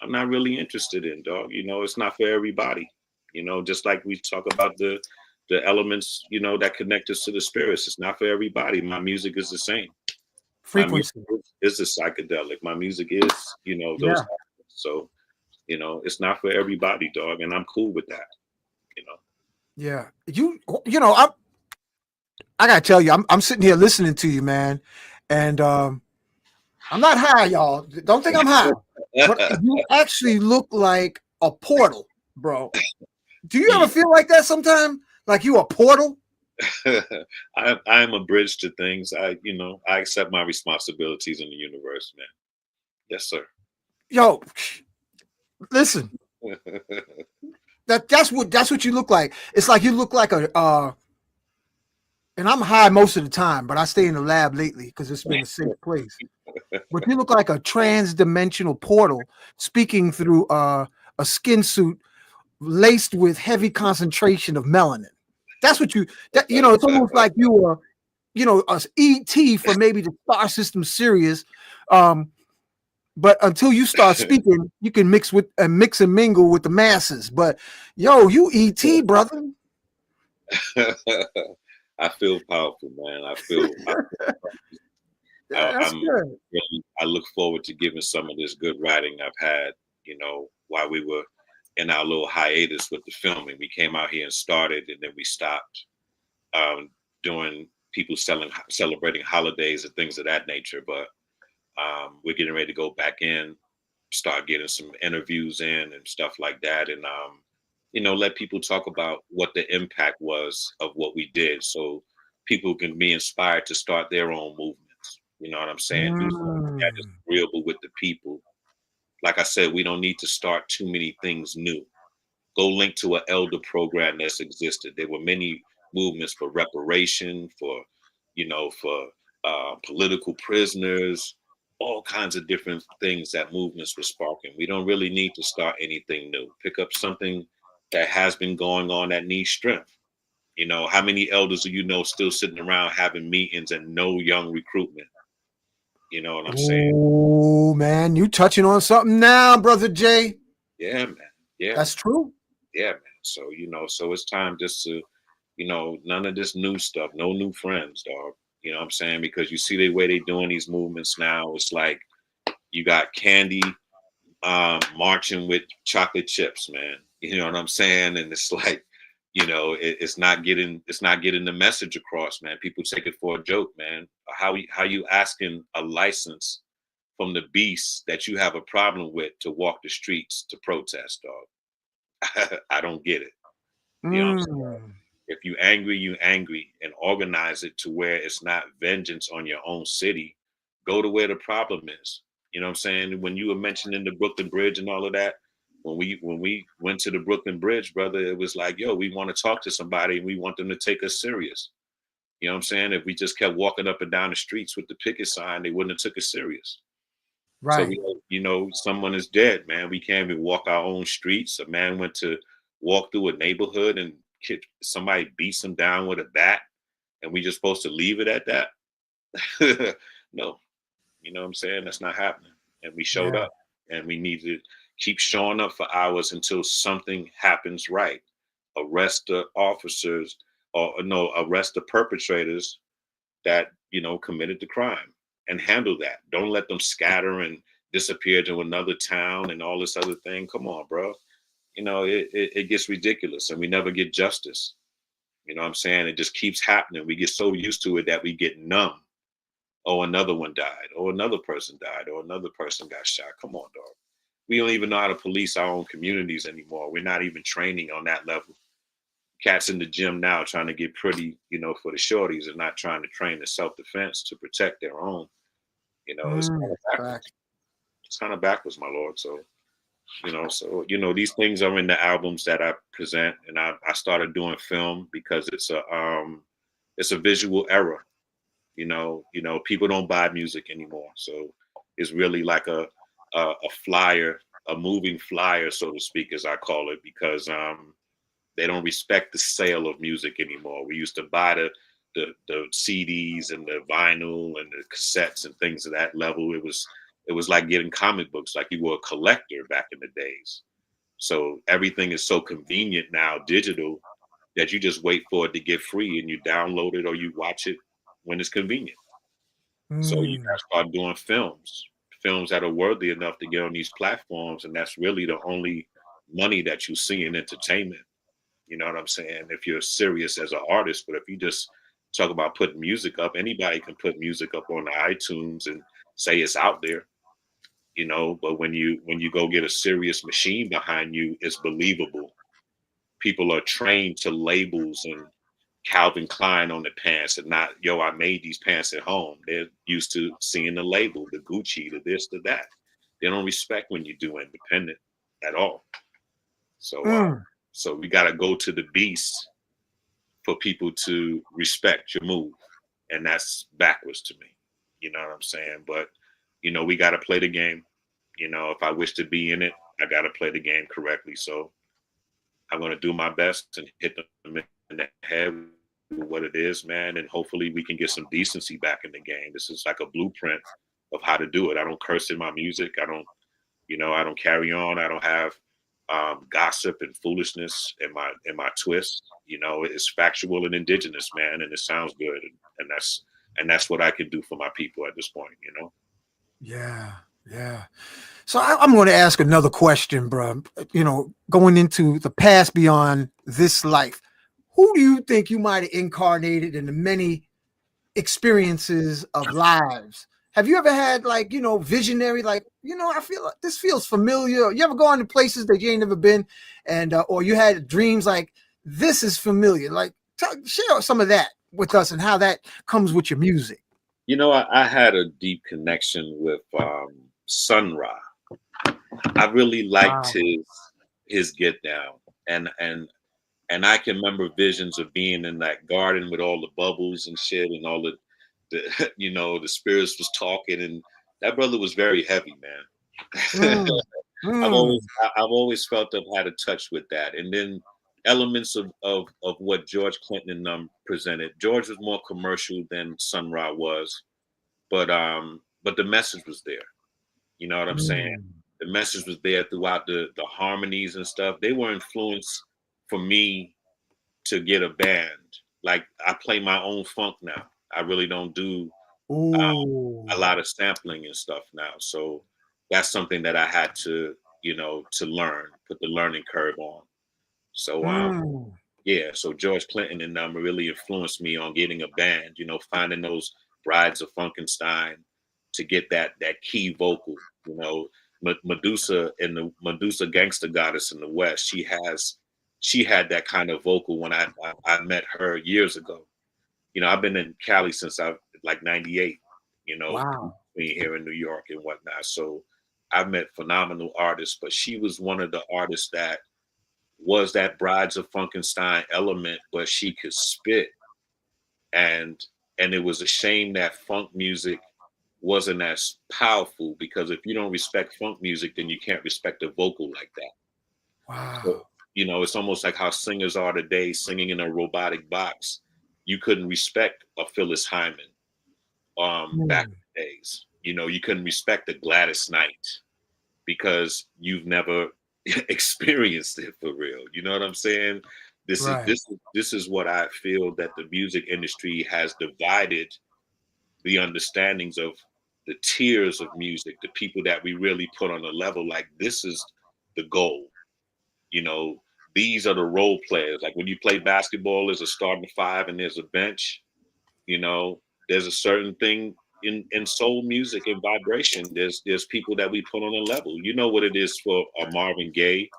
I'm not really interested in, dog. You know, it's not for everybody. You know, just like we talk about the elements, you know, that connect us to the spirits. It's not for everybody. My music is the same. Frequency is a psychedelic. My music is, you know, those. So, you know, it's not for everybody, dog, and I'm cool with that. You know. Yeah, you know, I gotta tell you, I'm sitting here listening to you, man, and I'm not high, y'all. Don't think I'm high, but you actually look like a portal, bro. Do you ever feel like that sometime? Like you a portal? I am a bridge to things. I accept my responsibilities in the universe, man. Yes, sir. Yo, listen. That's what you look like. It's like you look like a and I'm high most of the time, but I stay in the lab lately because it's been a safe place. But you look like a trans-dimensional portal speaking through a skin suit laced with heavy concentration of melanin. That's what you know, it's almost like you are, you know, a ET for maybe the star system Sirius. But until you start speaking, you can mix and mingle with the masses. But yo, you ET, brother. I feel powerful, man. That's I'm good. really, I look forward to giving some of this good writing I've had, while we were in our little hiatus with the filming. We came out here and started, and then we stopped doing people celebrating holidays and things of that nature. But we're getting ready to go back in, start getting some interviews in and stuff like that, and let people talk about what the impact was of what we did, so people can be inspired to start their own movements. You know what I'm saying? Do something that is agreeable with the people. Like I said, we don't need to start too many things new. Go link to an elder program that's existed. There were many movements for reparation, for political prisoners, all kinds of different things that movements were sparking. We don't really need to start anything new. Pick up something that has been going on that needs strength. How many elders do you know still sitting around having meetings and no young recruitment? You know what I'm saying? Oh man, you touching on something now, brother Jay. Yeah, man. Yeah, that's true. Yeah, man. So so it's time just to, none of this new stuff, no new friends, dog. You know what I'm saying? Because you see the way they doing these movements now. It's like you got Candy marching with chocolate chips, man. You know what I'm saying? And it's like, it's not getting the message across, man. People take it for a joke, man. How you asking a license from the beast that you have a problem with to walk the streets to protest, dog? I don't get it. You know what I'm saying? If you angry, and organize it to where it's not vengeance on your own city. Go to where the problem is. You know what I'm saying? When you were mentioning the Brooklyn Bridge and all of that, when we went to the Brooklyn Bridge, brother, it was like, yo, we want to talk to somebody and we want them to take us serious. You know what I'm saying? If we just kept walking up and down the streets with the picket sign, they wouldn't have took us serious. Right. So someone is dead, man. We can't even walk our own streets. A man went to walk through a neighborhood and somebody beats him down with a bat, and we just supposed to leave it at that? No. You know what I'm saying? That's not happening. And we showed up, and we need to keep showing up for hours until something happens right. Arrest the officers, arrest the perpetrators that, committed the crime, and handle that. Don't let them scatter and disappear to another town and all this other thing. Come on, bro. It gets ridiculous, and we never get justice. You know what I'm saying? It just keeps happening. We get so used to it that we get numb. Oh, another one died. Oh, another person died. Or another person got shot. Come on, dog. We don't even know how to police our own communities anymore. We're not even training on that level. Cats in the gym now trying to get pretty, for the shorties, and not trying to train in self-defense to protect their own. It's kind of backwards. It's kind of backwards, my lord. So, these things are in the albums that I present, and I started doing film because it's a visual era. People don't buy music anymore, so it's really like a flyer, a moving flyer, so to speak, as I call it, because they don't respect the sale of music anymore. We used to buy the CDs and the vinyl and the cassettes and things of that level. It was like getting comic books, like you were a collector back in the days. So everything is so convenient now, digital, that you just wait for it to get free and you download it or you watch it when it's convenient. So you gotta start doing films that are worthy enough to get on these platforms, and that's really the only money that you see in entertainment. You know what I'm saying? If you're serious as an artist, but if you just talk about putting music up, anybody can put music up on the iTunes and say it's out there. But when you go get a serious machine behind you, it's believable. People are trained to labels and Calvin Klein on the pants, and not, yo, I made these pants at home. They're used to seeing the label, the Gucci, the this, the that. They don't respect when you do independent at all. So, so we got to go to the beast for people to respect your move, and that's backwards to me. You know what I'm saying? But we got to play the game. If I wish to be in it, I got to play the game correctly. So I'm going to do my best and hit them in the head with what it is, man. And hopefully we can get some decency back in the game. This is like a blueprint of how to do it. I don't curse in my music. I don't carry on. I don't have gossip and foolishness in my twists. You know, it's factual and indigenous, man, and it sounds good, and that's what I can do for my people at this point, you know. Yeah, yeah. So I'm going to ask another question, bro. You know, going into the past beyond this life, who do you think you might have incarnated in the many experiences of lives? Have you ever had, like, you know, visionary, like, you know, I feel like this feels familiar? You ever go into places that you ain't never been, and or you had dreams like this is familiar? Like, share some of that with us and how that comes with your music. You know, I had a deep connection with Sun Ra. I really liked his get down, and I can remember visions of being in that garden with all the bubbles and shit, and all the you know, the spirits was talking, and that brother was very heavy, man. I've always felt I've had a touch with that, and then elements of what George Clinton and them presented. George was more commercial than Sun Ra was, but the message was there. You know what I'm saying? The message was there throughout the harmonies and stuff. They were influenced for me to get a band. Like, I play my own funk now. I really don't do a lot of sampling and stuff now. So that's something that I had to, you know, to learn, put the learning curve on. So yeah, so George Clinton and them really influenced me on getting a band, you know, finding those Brides of Funkenstein to get that key vocal, you know. Medusa and the Medusa Gangster Goddess in the West, she had that kind of vocal when I met her years ago. You know, I've been in Cali since I like 98, you know, being here in New York and whatnot. So I've met phenomenal artists, but she was one of the artists that was that Brides of Funkenstein element, but she could spit. And it was a shame that funk music wasn't as powerful, because if you don't respect funk music, then you can't respect a vocal like that. Wow. So, you know, it's almost like how singers are today, singing in a robotic box. You couldn't respect a Phyllis Hyman back in the days. You know, you couldn't respect a Gladys Knight because you've never experienced it for real. You know what I'm saying? This is what I feel that the music industry has divided the understandings of the tiers of music, the people that we really put on a level. Like, this is the goal. You know, these are the role players. Like, when you play basketball, there's a starting five and there's a bench. You know, there's a certain thing in soul music and vibration. There's people that we put on a level. You know what it is for a Marvin Gaye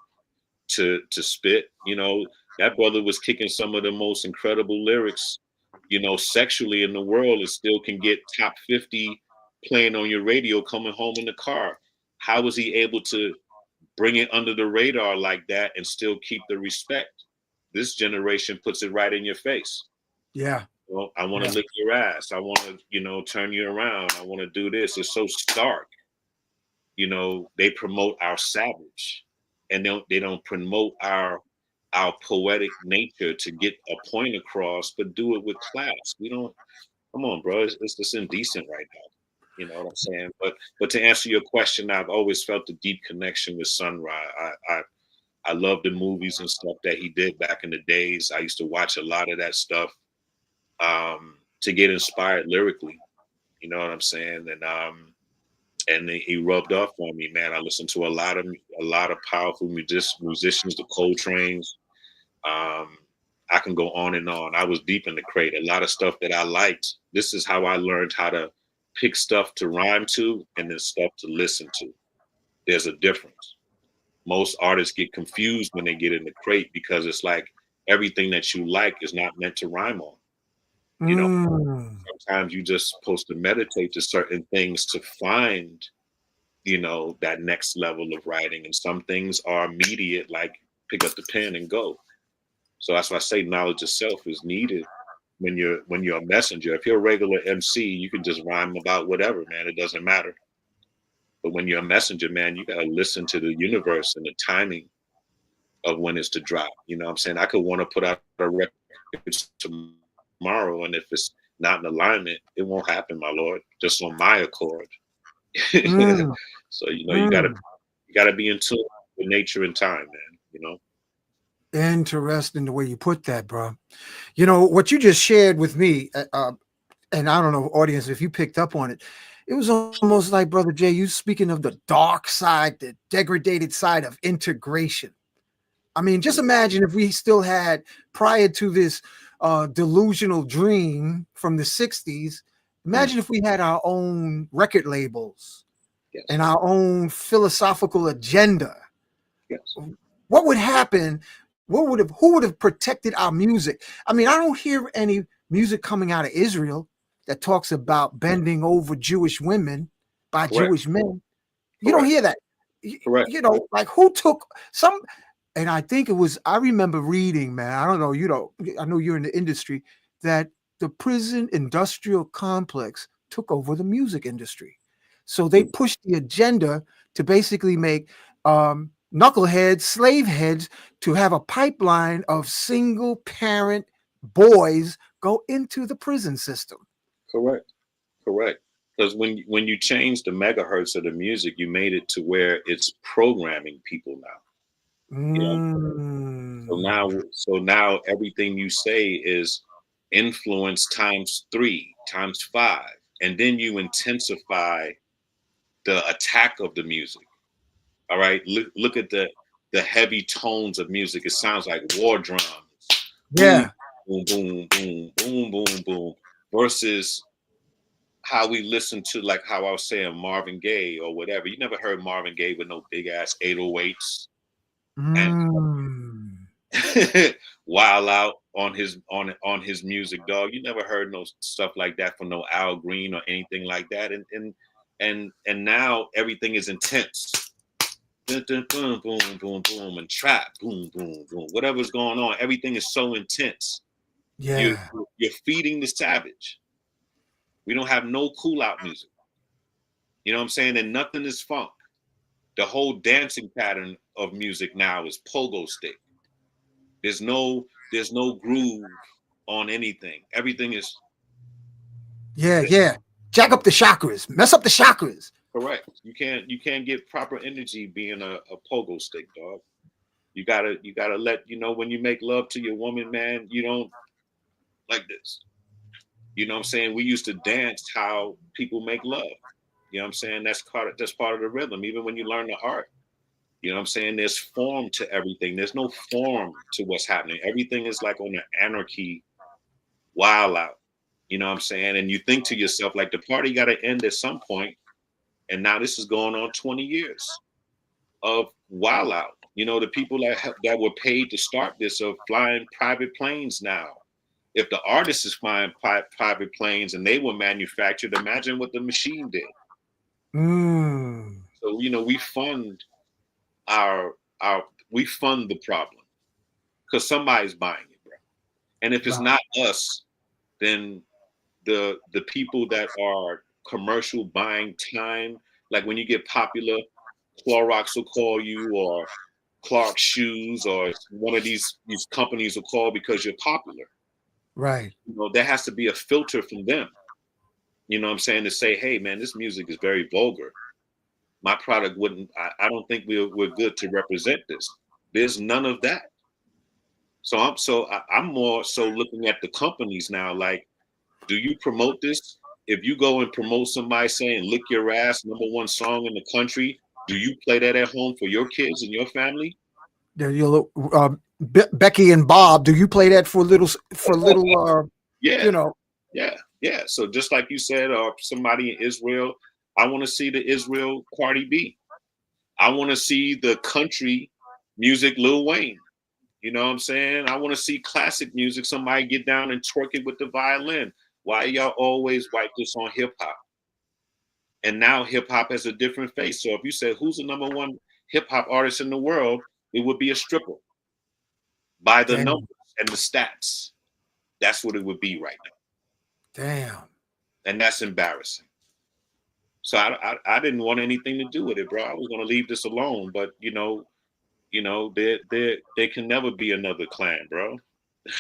to spit. You know, that brother was kicking some of the most incredible lyrics, you know, sexually in the world, and still can get top 50 playing on your radio coming home in the car. How was he able to bring it under the radar like that and still keep the respect? This generation puts it right in your face. Yeah. Well, I want to lick your ass. I want to, you know, turn you around. I want to do this. It's so stark. You know, they promote our savage, and they don't promote our poetic nature to get a point across, but do it with class. We don't. Come on, bro. It's just indecent right now. You know what I'm saying? But to answer your question, I've always felt a deep connection with Sun Ra. I love the movies and stuff that he did back in the days. I used to watch a lot of that stuff to get inspired lyrically. You know what I'm saying? And he rubbed off on me, man. I listened to a lot of powerful musicians, the Coltrane's. I can go on and on. I was deep in the crate. A lot of stuff that I liked. This is how I learned how to pick stuff to rhyme to and then stuff to listen to. There's a difference. Most artists get confused when they get in the crate, because it's like everything that you like is not meant to rhyme on. You know, sometimes you just supposed to meditate to certain things to find, you know, that next level of writing. And some things are immediate, like pick up the pen and go. So that's why I say knowledge of self is needed when you're a messenger. If you're a regular MC, you can just rhyme about whatever, man. It doesn't matter. But when you're a messenger, man, you gotta listen to the universe and the timing of when it's to drop. You know what I'm saying? I could want to put out a record tomorrow, and if it's not in alignment, it won't happen, my lord, just on my accord. So, you know, you gotta be in tune with nature and time, man, you know. Interesting the way you put that, bro. You know, what you just shared with me, and I don't know, audience, if you picked up on it, it was almost like, Brother Jay, you speaking of the dark side, the degraded side of integration. I mean, just imagine if we still had, prior to this delusional dream from the 60s, imagine if we had our own record labels and our own philosophical agenda. Yes. What would happen? Who would have protected our music? I mean, I don't hear any music coming out of Israel that talks about bending over Jewish women by Jewish men. You don't hear that. You know, like who took some, and I think it was, I remember reading, man, I don't know, you know, I know you're in the industry, that the prison industrial complex took over the music industry. So they pushed the agenda to basically make knuckleheads, slave heads, to have a pipeline of single parent boys go into the prison system. Correct. Because when you change the megahertz of the music, you made it to where it's programming people now. So now everything you say is influence times 3, times 5, and then you intensify the attack of the music. All right, look at the heavy tones of music. It sounds like war drums. Yeah. Boom, boom, boom, boom, boom, boom. Versus how we listen to, like how I was saying, Marvin Gaye or whatever. You never heard Marvin Gaye with no big ass 808s and wild out on his music, dog. You never heard no stuff like that from no Al Green or anything like that. And now everything is intense. Boom, boom, boom, boom, and trap, boom, boom, boom. Whatever's going on, everything is so intense. Yeah, you're feeding the savage. We don't have no cool out music. You know what I'm saying? And nothing is funk. The whole dancing pattern of music now is pogo stick. There's no groove on anything. Everything is jack up the chakras, mess up the chakras. Correct. You can't get proper energy being a pogo stick, dog. You gotta let, you know, when you make love to your woman, man, you don't like this. You know what I'm saying? We used to dance how people make love. You know what I'm saying? That's part of the rhythm. Even when you learn the art, you know what I'm saying? There's form to everything. There's no form to what's happening. Everything is like on an anarchy, wild out. You know what I'm saying? And you think to yourself, like, the party got to end at some point. And now this is going on 20 years of wild out. You know, the people that were paid to start this are flying private planes now. If the artist is flying private planes and they were manufactured, imagine what the machine did. So, you know, we fund the problem because somebody's buying it, bro. And if it's not us, then the people that are commercial buying time, like when you get popular, Clorox will call you, or Clark Shoes, or one of these companies will call because you're popular. Right. You know, there has to be a filter from them. You know what I'm saying? To say, hey man, this music is very vulgar. My product wouldn't, I don't think we're good to represent this. There's none of that. So I'm more so looking at the companies now, like, do you promote this? If you go and promote somebody saying "Lick Your Ass," #1 song in the country, do you play that at home for your kids and your family? Becky and Bob, do you play that for little? Yeah, you know. Yeah. So just like you said, somebody in Israel, I want to see the Israel Cardi B. I want to see the country music Lil Wayne. You know what I'm saying? I want to see classic music. Somebody get down and twerk it with the violin. Why y'all always wipe this on hip hop? And now hip hop has a different face. So if you said who's the #1 hip hop artist in the world, it would be a stripper. By the numbers and the stats, that's what it would be right now. Damn. And that's embarrassing. So I didn't want anything to do with it, bro. I was gonna leave this alone, but you know, there can never be another clan, bro.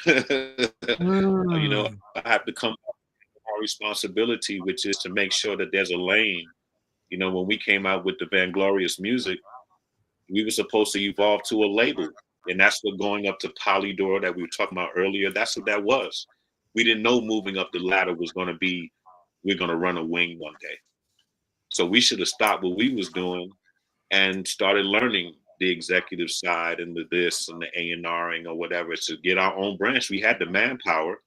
You know, I have to come with our responsibility, which is to make sure that there's a lane. You know, when we came out with the Vainglorious music, we were supposed to evolve to a label And that's what going up to Polydor that we were talking about earlier, that's what that was. We didn't know moving up the ladder was going to be, we're going to run a wing one day. So we should have stopped what we was doing and started learning the executive side and the this and the A&Ring or whatever to get our own branch. We had the manpower,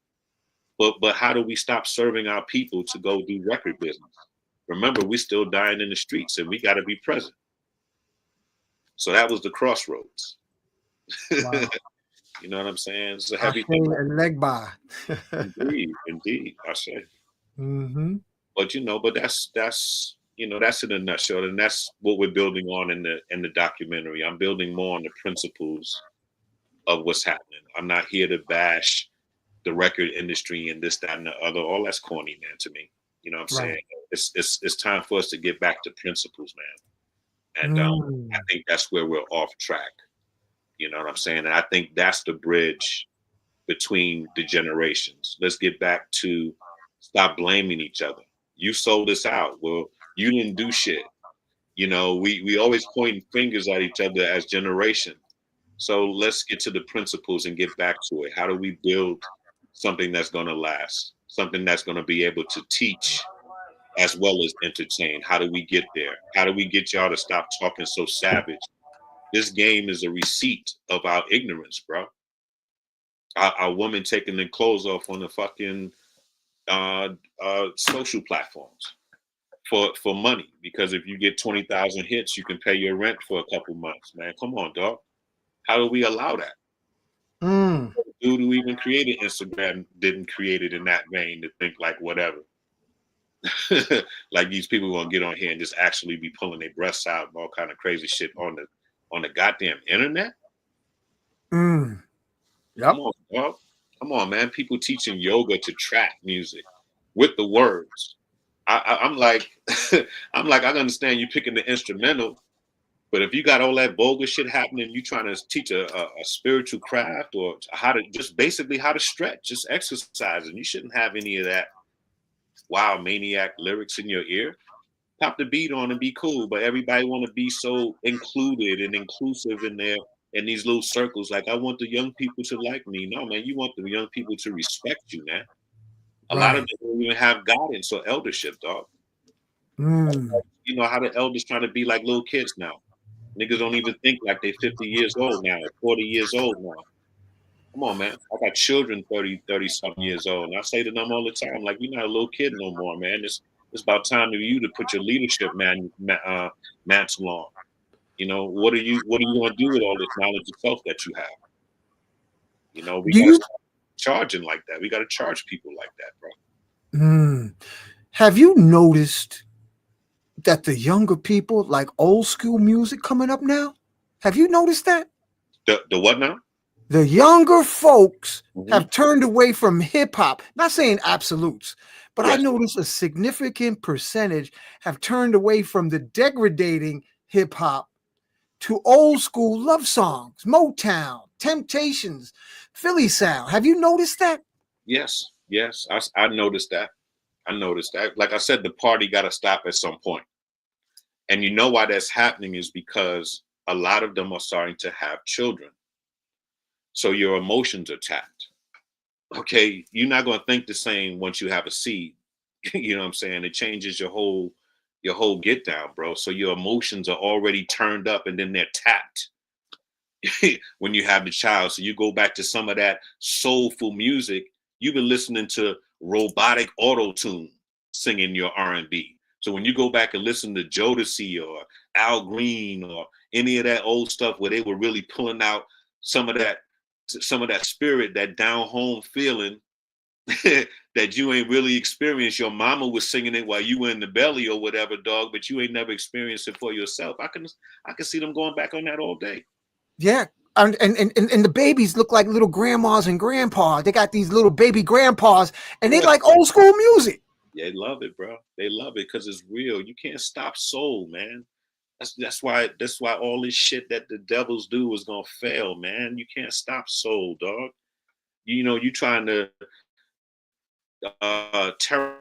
but how do we stop serving our people to go do record business? Remember, we still dying in the streets and we got to be present. So that was the crossroads. Wow. You know what I'm saying? It's a heavy thing. Indeed, I say. Mm-hmm. But but that's that's in a nutshell, and that's what we're building on in the documentary. I'm building more on the principles of what's happening. I'm not here to bash the record industry and this, that, and the other. All that's corny, man, to me. You know what I'm saying? It's time for us to get back to principles, man. And I think that's where we're off track. You know what I'm saying? And I think that's the bridge between the generations. Let's get back to stop blaming each other. You sold us out. Well, you didn't do shit. We always pointing fingers at each other as generation. So let's get to the principles and get back to it. How do we build something that's going to last? Something that's going to be able to teach as well as entertain? How do we get there? How do we get y'all to stop talking so savage? This game is a receipt of our ignorance, bro. Our women taking their clothes off on the fucking social platforms for money, because if you get 20,000 hits, you can pay your rent for a couple months, man. Come on, dog. How do we allow that? The dude who even created Instagram didn't create it in that vein to think like whatever. Like these people gonna get on here and just actually be pulling their breasts out and all kind of crazy shit on the goddamn internet. Yep. Come on, dog. Come on, man. People teaching yoga to trap music with the words. I'm like, I understand you picking the instrumental, but if you got all that vulgar shit happening, you trying to teach a spiritual craft or how to stretch, just exercising. You shouldn't have any of that wild maniac lyrics in your ear. Pop the beat on and be cool, but everybody want to be so included and inclusive in these little circles. Like, I want the young people to like me. No, man, you want the young people to respect you, man. A lot of them don't even have guidance or eldership, dog. You know how the elders trying to be like little kids now. Niggas don't even think like they 50 years old now, 40 years old now. Come on, man. I got children 30-something years old. And I say to them all the time, like, you're not a little kid no more, man. It's about time for you to put your leadership mantle on. What are you going to do with all this knowledge of self that you have? We got to start charging like that. We got to charge people like that, bro. Have you noticed that the younger people like old school music coming up now? Have you noticed that? The what now? The younger folks have turned away from hip hop. Not saying absolutes, but I noticed a significant percentage have turned away from the degrading hip hop to old school love songs, Motown, Temptations, Philly sound. Have you noticed that? Yes. I noticed that. Like I said, the party got to stop at some point. And you know why that's happening is because a lot of them are starting to have children. So your emotions are tapped. Okay, you're not going to think the same once you have a seed. You know what I'm saying? It changes your whole get down, bro. So your emotions are already turned up and then they're tapped when you have the child. So you go back to some of that soulful music. You've been listening to robotic auto-tune singing your R&B. So when you go back and listen to Jodeci or Al Green or any of that old stuff where they were really pulling out some of that spirit, that down home feeling that you ain't really experienced. Your mama was singing it while you were in the belly or whatever, dog, but you ain't never experienced it for yourself. I can see them going back on that all day. Yeah. And the babies look like little grandmas and grandpas. They got these little baby grandpas and they like old school music. They love it, bro. They love it because it's real. You can't stop soul, man. That's why all this shit that the devils do is gonna fail, man. You can't stop soul, dog. You trying to turn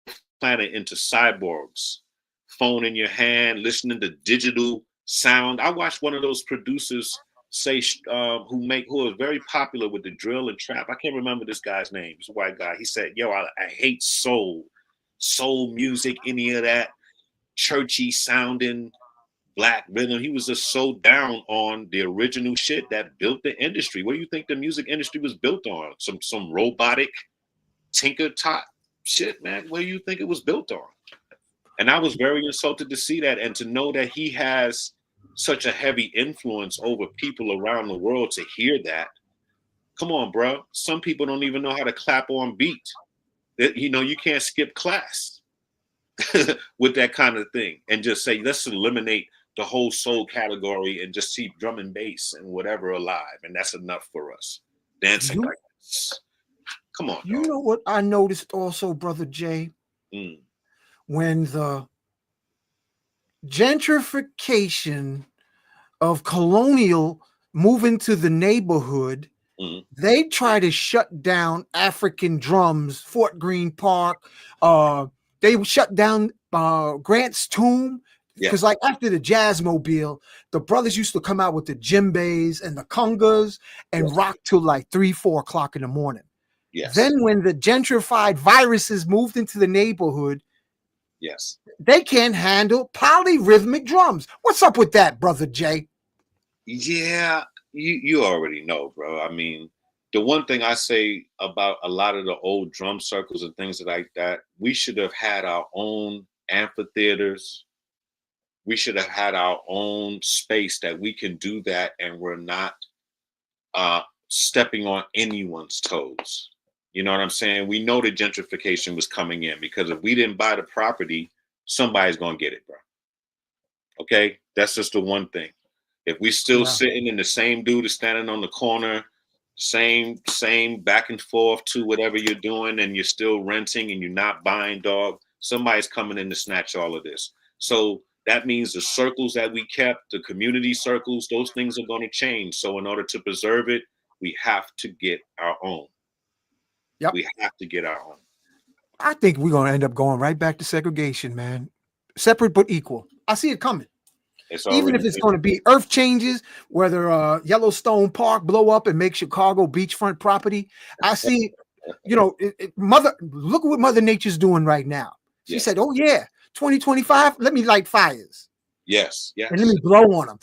the planet into cyborgs, phone in your hand, listening to digital sound. I watched one of those producers who is very popular with the drill and trap. I can't remember this guy's name. He's a white guy. He said, "Yo, I hate soul music, any of that churchy sounding black rhythm." He was just so down on the original shit that built the industry. What do you think the music industry was built on? Some robotic tinker top shit, man. What do you think it was built on? And I was very insulted to see that, and to know that he has such a heavy influence over people around the world, to hear that. Come on, bro. Some people don't even know how to clap on beat. You know, you can't skip class with that kind of thing and just say, let's eliminate the whole soul category and just keep drum and bass and whatever alive. And that's enough for us. Dancing like this. Come on. You know what I noticed also, Brother Jay? When the gentrification of colonial moving to the neighborhood, they try to shut down African drums, Fort Greene Park. They shut down Grant's Tomb. Because like after the Jazzmobile, the brothers used to come out with the djembes and the congas and rock till like 3-4 o'clock in the morning. Then when the gentrified viruses moved into the neighborhood, they can't handle polyrhythmic drums. What's up with that, Brother Jay? Yeah, you already know, bro. I mean, the one thing I say about a lot of the old drum circles and things like that, we should have had our own amphitheaters. We should have had our own space that we can do that, and we're not stepping on anyone's toes. You know what I'm saying? We know the gentrification was coming in, because if we didn't buy the property, somebody's going to get it, bro. Okay? That's just the one thing. If we still sitting in the same dude is standing on the corner, same back and forth to whatever you're doing, and you're still renting and you're not buying, dog, somebody's coming in to snatch all of this. So that means the circles that we kept, the community circles, those things are going to change. So in order to preserve it, we have to get our own. We have to get our own. I think we're going to end up going right back to segregation, man. Separate but equal. I see it coming. Even if it's going to be earth changes, whether Yellowstone Park blow up and make Chicago beachfront property. I see, you know, look at what Mother Nature's doing right now. She said, oh yeah, 2025, let me light fires. Yes. And let me blow on them.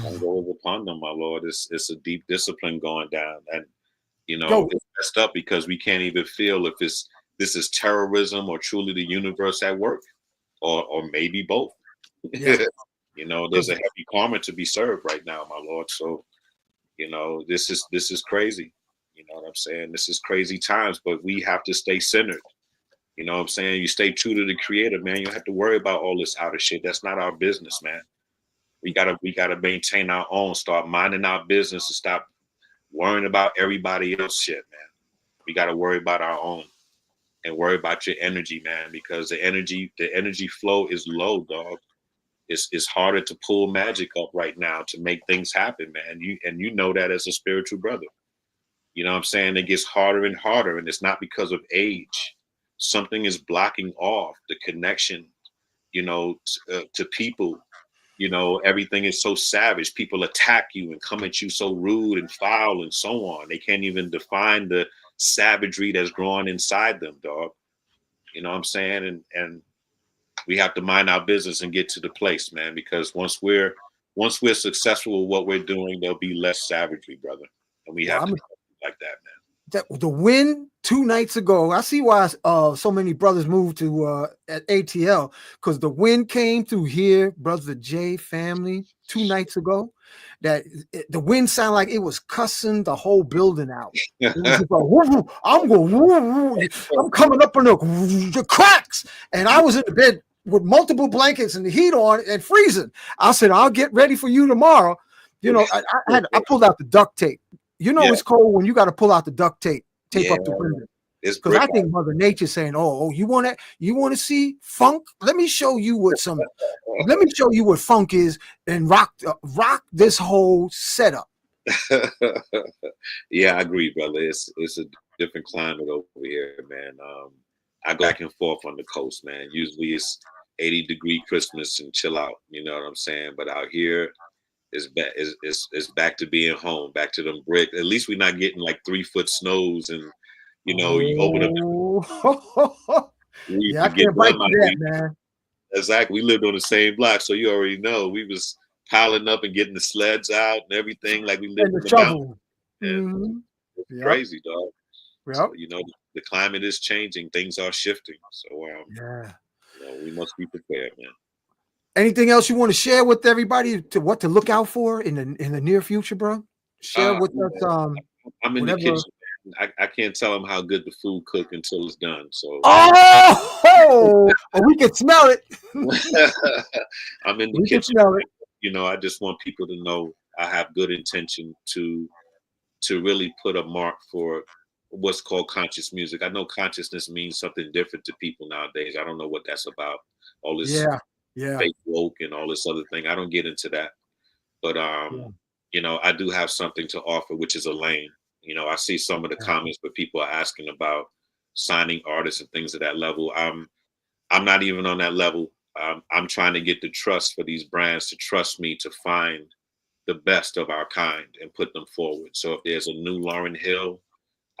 And go upon them, my Lord. It's a deep discipline going down. And, you know, it's messed up because we can't even feel if this is terrorism or truly the universe at work, or maybe both. You know, there's a heavy karma to be served right now, my Lord. So, you know, this is crazy. You know what I'm saying? This is crazy times, but we have to stay centered. You know what I'm saying? You stay true to the Creator, man. You don't have to worry about all this outer shit. That's not our business, man. We gotta maintain our own, start minding our business, and stop worrying about everybody else shit, man. We gotta worry about our own and worry about your energy, man, because the energy flow is low, dog. It's harder to pull magic up right now to make things happen, man. You know that as a spiritual brother. You know what I'm saying? It gets harder and harder, and it's not because of age. Something is blocking off the connection, you know, to people. You know, everything is so savage. People attack you and come at you so rude and foul and so on. They can't even define the savagery that's growing inside them, dog. You know what I'm saying? And we have to mind our business and get to the place, man, because once we're successful with what we're doing, there'll be less savagery, brother. And we have to like that, man. The win 2 nights ago, I see why so many brothers moved to at ATL, because the wind came through here, Brother J family, 2 nights ago. That the wind sounded like it was cussing the whole building out. It was just like, woo, I'm coming up on the cracks, and I was in the bed with multiple blankets and the heat on and freezing. I said, I'll get ready for you tomorrow. You know, I pulled out the duct tape. You know, it's cold when you got to pull out the duct tape up the window. Because I think Mother Nature's saying, "Oh, you want to see funk? Let me show you what funk is, and rock this whole setup." Yeah, I agree, brother. It's a different climate over here, man. I go back and forth on the coast, man. Usually it's 80-degree Christmas and chill out. You know what I'm saying? But out here, It's back. It's back to being home. Back to them brick. At least we're not getting like 3-foot snows, and you open up. We Yeah, I can't bite that, man. Exactly. We lived on the same block, so you already know we was piling up and getting the sleds out and everything, like we lived in the mountains. It's crazy, dog. Yep. So, the climate is changing. Things are shifting. So yeah, we must be prepared, man. Anything else you want to share with everybody to what to look out for in the near future, bro? Share with us. I'm in the kitchen. I can't tell them how good the food cooked until it's done. So we can smell it. I'm in the kitchen. I just want people to know I have good intention to really put a mark for what's called conscious music. I know consciousness means something different to people nowadays. I don't know what that's about. All this fake woke and all this other thing. I don't get into that. But I do have something to offer, which is a lane. I see some of the comments where people are asking about signing artists and things at that level. I'm not even on that level. I'm trying to get the trust for these brands to trust me to find the best of our kind and put them forward. So if there's a new Lauryn Hill,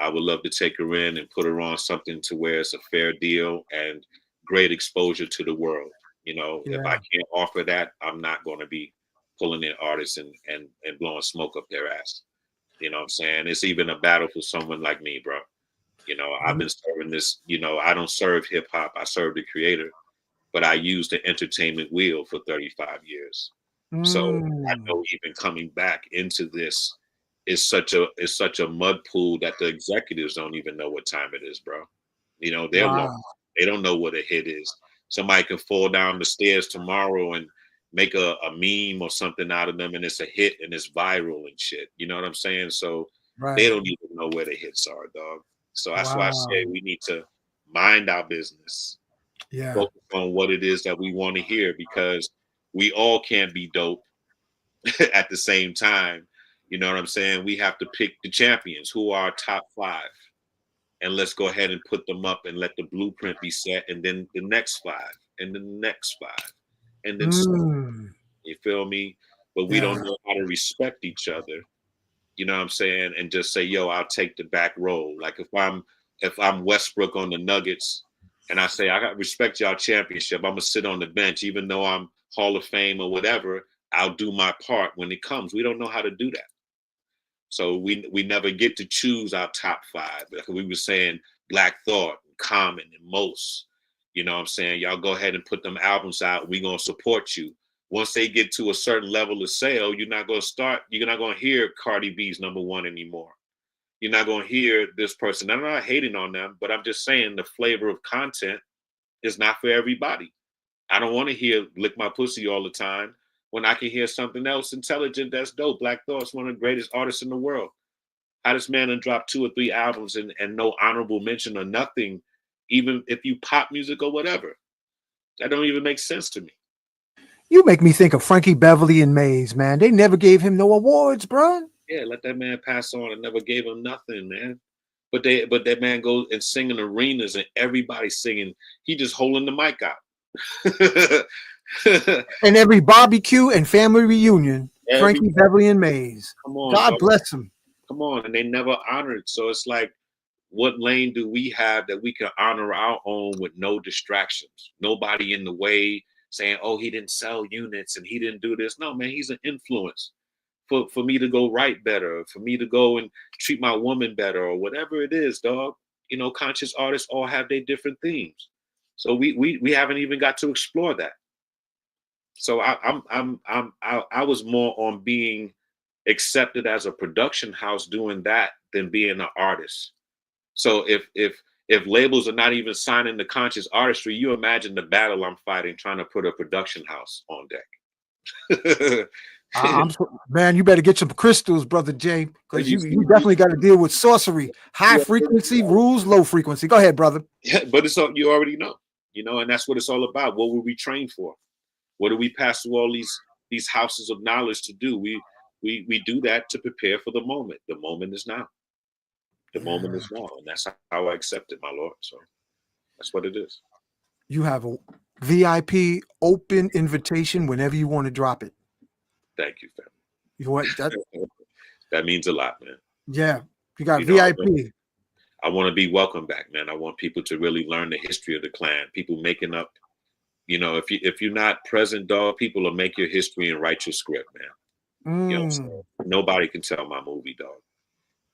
I would love to take her in and put her on something to where it's a fair deal and great exposure to the world. If I can't offer that, I'm not going to be pulling in artists and blowing smoke up their ass. You know what I'm saying? It's even a battle for someone like me, bro. I've been serving this, I don't serve hip hop. I serve the creator, but I used the entertainment wheel for 35 years. So I know even coming back into this is such a mud pool that the executives don't even know what time it is, bro. They're lost. They don't know what a hit is. Somebody can fall down the stairs tomorrow and make a meme or something out of them, and it's a hit and it's viral and shit. You know what I'm saying? So they don't even know where the hits are, dog. So that's why I say we need to mind our business. Focus on what it is that we want to hear, because we all can't be dope at the same time. You know what I'm saying? We have to pick the champions who are our top 5, and let's go ahead and put them up and let the blueprint be set, and then the next 5 and the next 5. And then you feel me? But we don't know how to respect each other. You know what I'm saying? And just say, yo, I'll take the back row. Like if I'm Westbrook on the Nuggets and I say, I got respect y'all championship, I'm gonna sit on the bench, even though I'm Hall of Fame or whatever, I'll do my part when it comes. We don't know how to do that. So we never get to choose our top 5. Like we were saying, Black Thought, Common, and Most. You know what I'm saying? Y'all go ahead and put them albums out. We're going to support you. Once they get to a certain level of sale, you're not going to hear Cardi B's #1 anymore. You're not going to hear this person. I'm not hating on them, but I'm just saying the flavor of content is not for everybody. I don't want to hear Lick My Pussy all the time when I can hear something else intelligent that's dope. Black Thought's one of the greatest artists in the world. How this man done dropped 2 or 3 albums and no honorable mention or nothing, even if you pop music or whatever. That don't even make sense to me. You make me think of Frankie Beverly and Maze, man. They never gave him no awards, bro. Yeah, let that man pass on and never gave him nothing, man. But that man goes and sing in arenas and everybody's singing. He just holding the mic out. And every barbecue and family reunion, Frankie Beverly and Maze. Come on, God bless him. Come on, and they never honored. So it's like, what lane do we have that we can honor our own with no distractions? Nobody in the way saying, oh, he didn't sell units and he didn't do this. No, man, he's an influence for me to go write better, for me to go and treat my woman better or whatever it is, dog. Conscious artists all have their different themes. So we haven't even got to explore that. So I was more on being accepted as a production house doing that than being an artist. So if labels are not even signing the conscious artistry, you imagine the battle I'm fighting trying to put a production house on deck. Man, you better get some crystals, Brother Jay, because you definitely got to deal with sorcery. High frequency rules low frequency. Go ahead, brother. Yeah, but it's all, you already know, and that's what it's all about. What were we trained for? What do we pass through all these houses of knowledge to do? We do that to prepare for the moment. The moment is now. The moment is now, and that's how I accept it, my Lord. So that's what it is. You have a VIP open invitation whenever you want to drop it. Thank you, family. What that? That means a lot, man. Yeah, you got You know, VIP. I want to be welcome back, man. I want people to really learn the history of the clan. People making up, you know, if you're not present, dog, people will make your history and write your script, man. You know what I'm saying? Nobody can tell my movie, dog.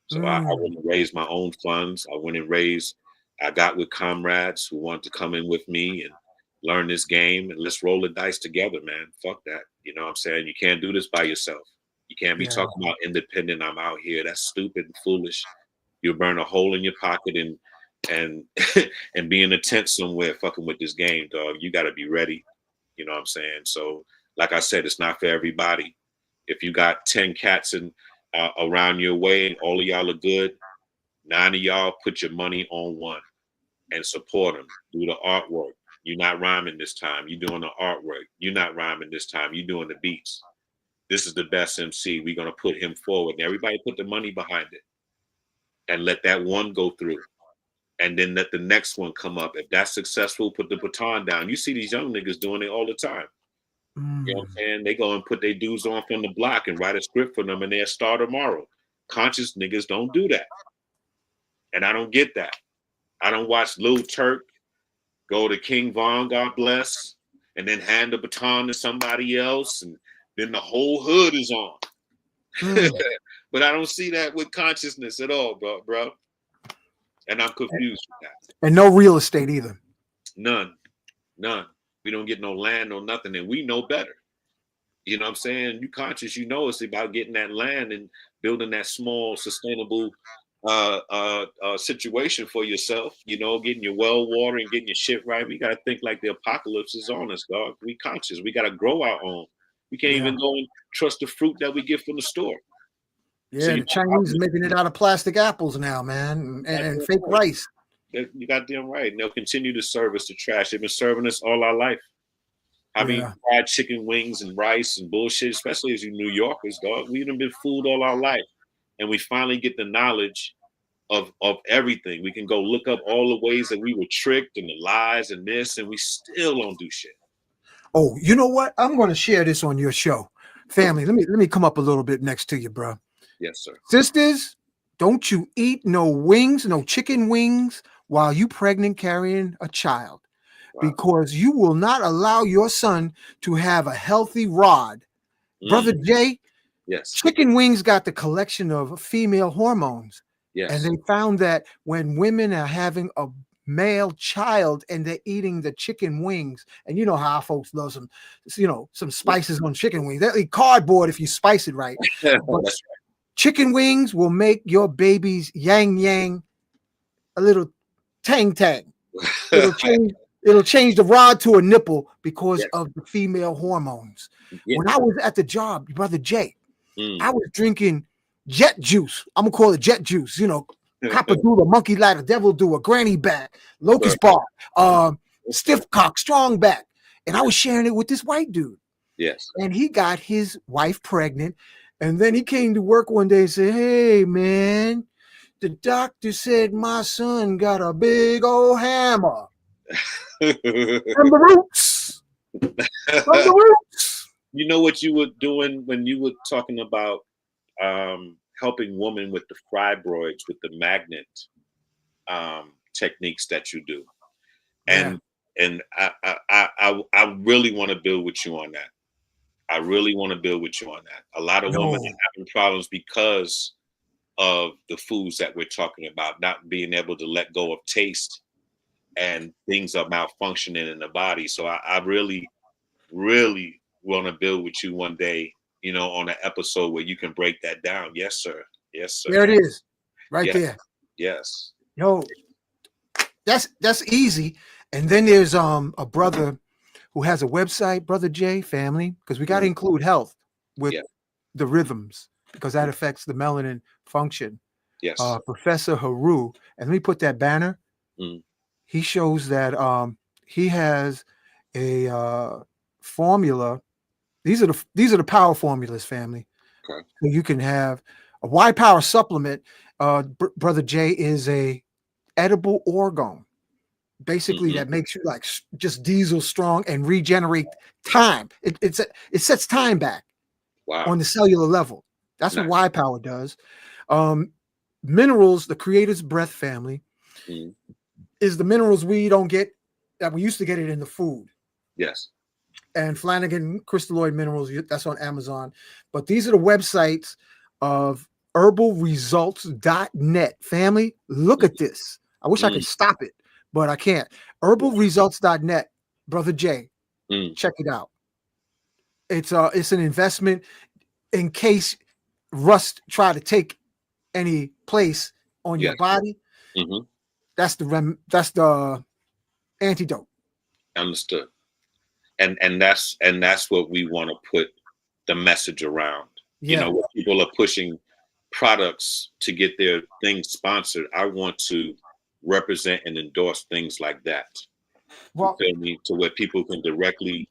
So I went and raised my own funds. I got with comrades who want to come in with me and learn this game, and let's roll the dice together, man. Fuck that. You know what I'm saying? You can't do this by yourself. You can't be talking about independent. I'm out here. That's stupid and foolish. You'll burn a hole in your pocket and and be in a tent somewhere fucking with this game, dog. You got to be ready. You know what I'm saying? So, like I said, it's not for everybody. If you got 10 cats around your way and all of y'all are good, 9 of y'all put your money on one and support them. Do the artwork. You're not rhyming this time. You're doing the artwork. You're not rhyming this time. You're doing the beats. This is the best MC. We're going to put him forward. And everybody put the money behind it. And let that one go through. And then let the next one come up. If that's successful, put the baton down. You see these young niggas doing it all the time. You know what I'm saying? They go and put their dudes on from the block and write a script for them and they'll start tomorrow. Conscious niggas don't do that. And I don't get that. I don't watch Lil Turk go to King Von, God bless, and then hand the baton to somebody else, and then the whole hood is on. But I don't see that with consciousness at all, bro. And I'm confused with that. And no real estate either. None. We don't get no land, no nothing, and we know better. You know what I'm saying? You conscious, you know it's about getting that land and building that small, sustainable situation for yourself, you know, getting your well water and getting your shit right. We got to think like the apocalypse is on us, dog. We conscious. We got to grow our own. We can't even go and trust the fruit that we get from the store. Yeah, so the Chinese are making it out of plastic apples now, man, and fake rice. You got damn right. And they'll continue to serve us the trash. They've been serving us all our life. I mean, fried chicken wings and rice and bullshit, especially as you New Yorkers, dog. We've been fooled all our life. And we finally get the knowledge of everything. We can go look up all the ways that we were tricked and the lies and this, and we still don't do shit. Oh, you know what? I'm going to share this on your show. Family, let me come up a little bit next to you, bro. Yes, sir. Sisters, don't you eat no wings, no chicken wings while you pregnant carrying a child. Wow. Because you will not allow your son to have a healthy rod. Brother Jay, yes. Chicken wings got the collection of female hormones. Yes. And they found that when women are having a male child and they're eating the chicken wings, and you know how folks love some, some spices on chicken wings. They eat cardboard if you spice it right. That's right. Chicken wings will make your baby's yang a little tang. It'll change the rod to a nipple because of the female hormones. Yeah. When I was at the job, Brother Jay, I was drinking jet juice. I'm gonna call it jet juice. Copper-doodle, monkey ladder, devil doer, granny back, locust bar, stiff cock, strong back, and I was sharing it with this white dude. Yes, and he got his wife pregnant, and then he came to work one day and said, "Hey man, the doctor said my son got a big old hammer from the roots." From the roots. You know what you were doing when you were talking about helping women with the fibroids, with the magnet techniques that you do, and I really want to build with you on that. I really want to build with you on that. A lot of women are having problems because of the foods that we're talking about, not being able to let go of taste, and things are malfunctioning in the body. So I really, really want to build with you one day, on an episode where you can break that down. Yes, sir. Yes, sir. There it is. Right there. Yes. That's easy. And then there's a brother who has a website, Brother J family, because we got to include health with the rhythms, because that affects the melanin function. Yes. Professor Haru, and let me put that banner. He shows that he has a formula. These are the power formulas, family. Okay. So you can have a Y Power supplement. Brother J is a edible orgone, basically that makes you like just diesel strong and regenerate time. It sets time back. Wow. on the cellular level. That's Nice. what Y Power does. Minerals, the Creator's Breath family, is the minerals we don't get, that we used to get it in the food. Yes. And Flanagan Crystalloid Minerals, that's on Amazon. But these are the websites of herbalresults.net. Family, look at this. I wish I could stop it, but I can't. Herbalresults.net, Brother Jay, check it out. It's an investment in case rust try to take any place on your body. That's the antidote. Understood. And that's what we want to put the message around. Yeah. You know, when people are pushing products to get their things sponsored, I want to represent and endorse things like that. Well, you feel me? To where people can directly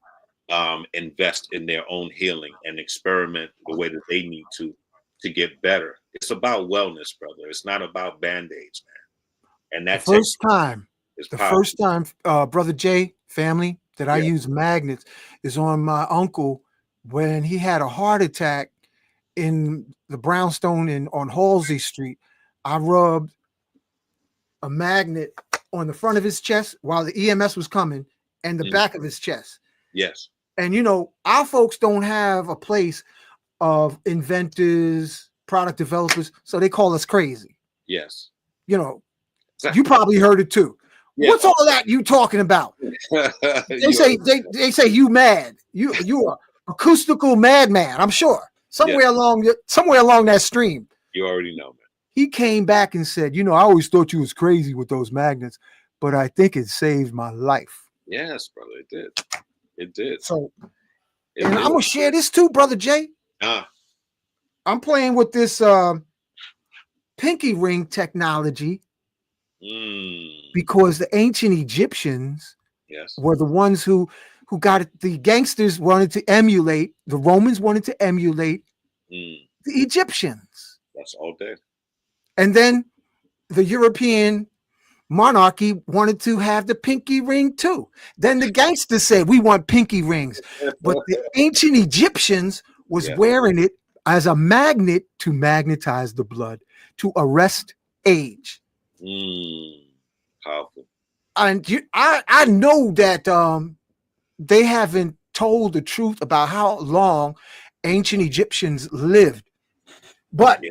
invest in their own healing and experiment the way that they need to get better. It's about wellness, brother. It's not about band-aids, man. And that's the first time, Brother Jay, family, that I use magnets is on my uncle when he had a heart attack in the brownstone on Halsey Street. I rubbed a magnet on the front of his chest while the EMS was coming and the back of his chest. Yes. And, you know, our folks don't have a place of inventors, product developers, so they call us crazy. Yes. You know, you probably heard it too. Yeah. What's all that you talking about? They say you mad. You are acoustical madman. I'm sure somewhere along that stream. You already know, man. He came back and said, you know, I always thought you was crazy with those magnets, but I think it saved my life. Yes, brother, it did. It did. So, I'm gonna share this too, Brother Jay. I'm playing with this pinky ring technology. Because the ancient Egyptians were the ones who got it. The gangsters wanted to emulate, the Romans wanted to emulate the Egyptians. That's all day. And then the European monarchy wanted to have the pinky ring too. Then the gangsters said, we want pinky rings. But the ancient Egyptians was wearing it as a magnet to magnetize the blood, to arrest age. Powerful. And I know that they haven't told the truth about how long ancient Egyptians lived, but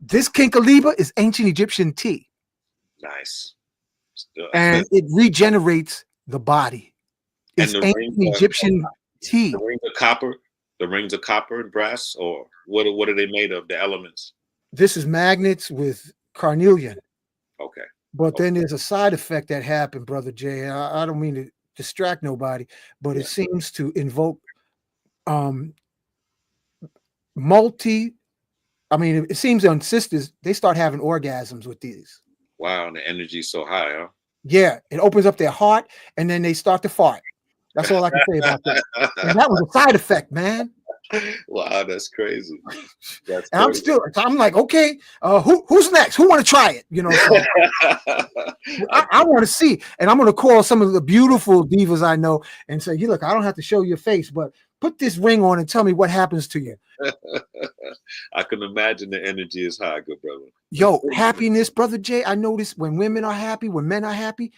this Kinkaliba is ancient Egyptian tea. Nice. And it regenerates the body. It's ancient Egyptian tea. The rings of copper and brass, or what are they made of? The elements. This is magnets with carnelian. Okay. But then there's a side effect that happened, Brother Jay. I don't mean to distract nobody, but it seems to invoke it seems on sisters, they start having orgasms with these. Wow, and the energy's so high, huh? Yeah, it opens up their heart and then they start to fart. That's all I can say about that. And that was a side effect, man. Wow, that's crazy. I'm like, okay, who's next? Who want to try it? You know, so I want to see, and I'm going to call some of the beautiful divas I know and say, look, I don't have to show your face, but put this ring on and tell me what happens to you. I can imagine the energy is high, good brother. Yo, happiness, Brother Jay. I notice when women are happy, when men are happy,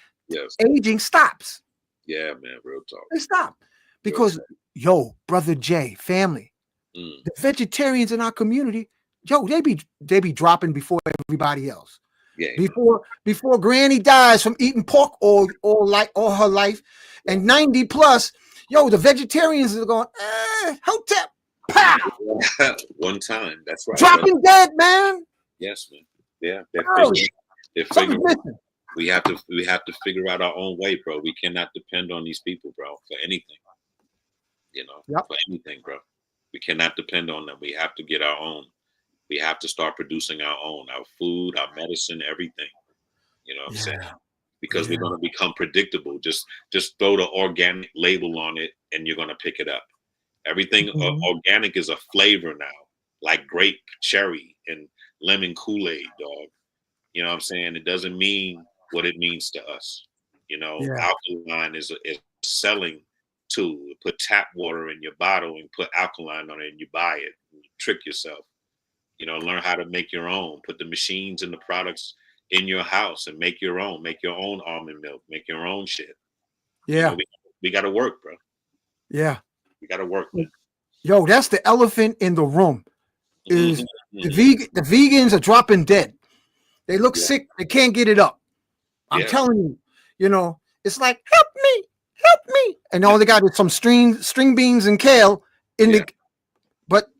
aging stops. Yeah, man, real talk. They stop because, Brother Jay, family, the vegetarians in our community, they be dropping before everybody else. Yeah. Before Granny dies from eating pork all her life, and 90 plus, the vegetarians are going, hotep, pow. One time, that's right. Dropping dead, man. Yes, man. Yeah, they're figuring. We have to figure out our own way, bro. We cannot depend on these people, bro, for anything. For anything, bro. We cannot depend on them. We have to get our own. We have to start producing our own, our food, our medicine, everything. You know what I'm saying? Because we're going to become predictable. Just throw the organic label on it and you're going to pick it up. Everything organic is a flavor now, like grape, cherry, and lemon Kool-Aid, dog. You know what I'm saying? It doesn't mean what it means to us. Alkaline is selling too. Put tap water in your bottle and put alkaline on it, and you buy it. And you trick yourself. You know, learn how to make your own. Put the machines and the products in your house and make your own. Make your own almond milk. Make your own shit. Yeah. You know, we got to work, bro. Yeah. We got to work, man. Yo, that's the elephant in the room. Is Mm-hmm. the vegans are dropping dead. They look sick. They can't get it up. I'm telling you, you know, it's like, help me. And all they got is some string beans and kale in the, but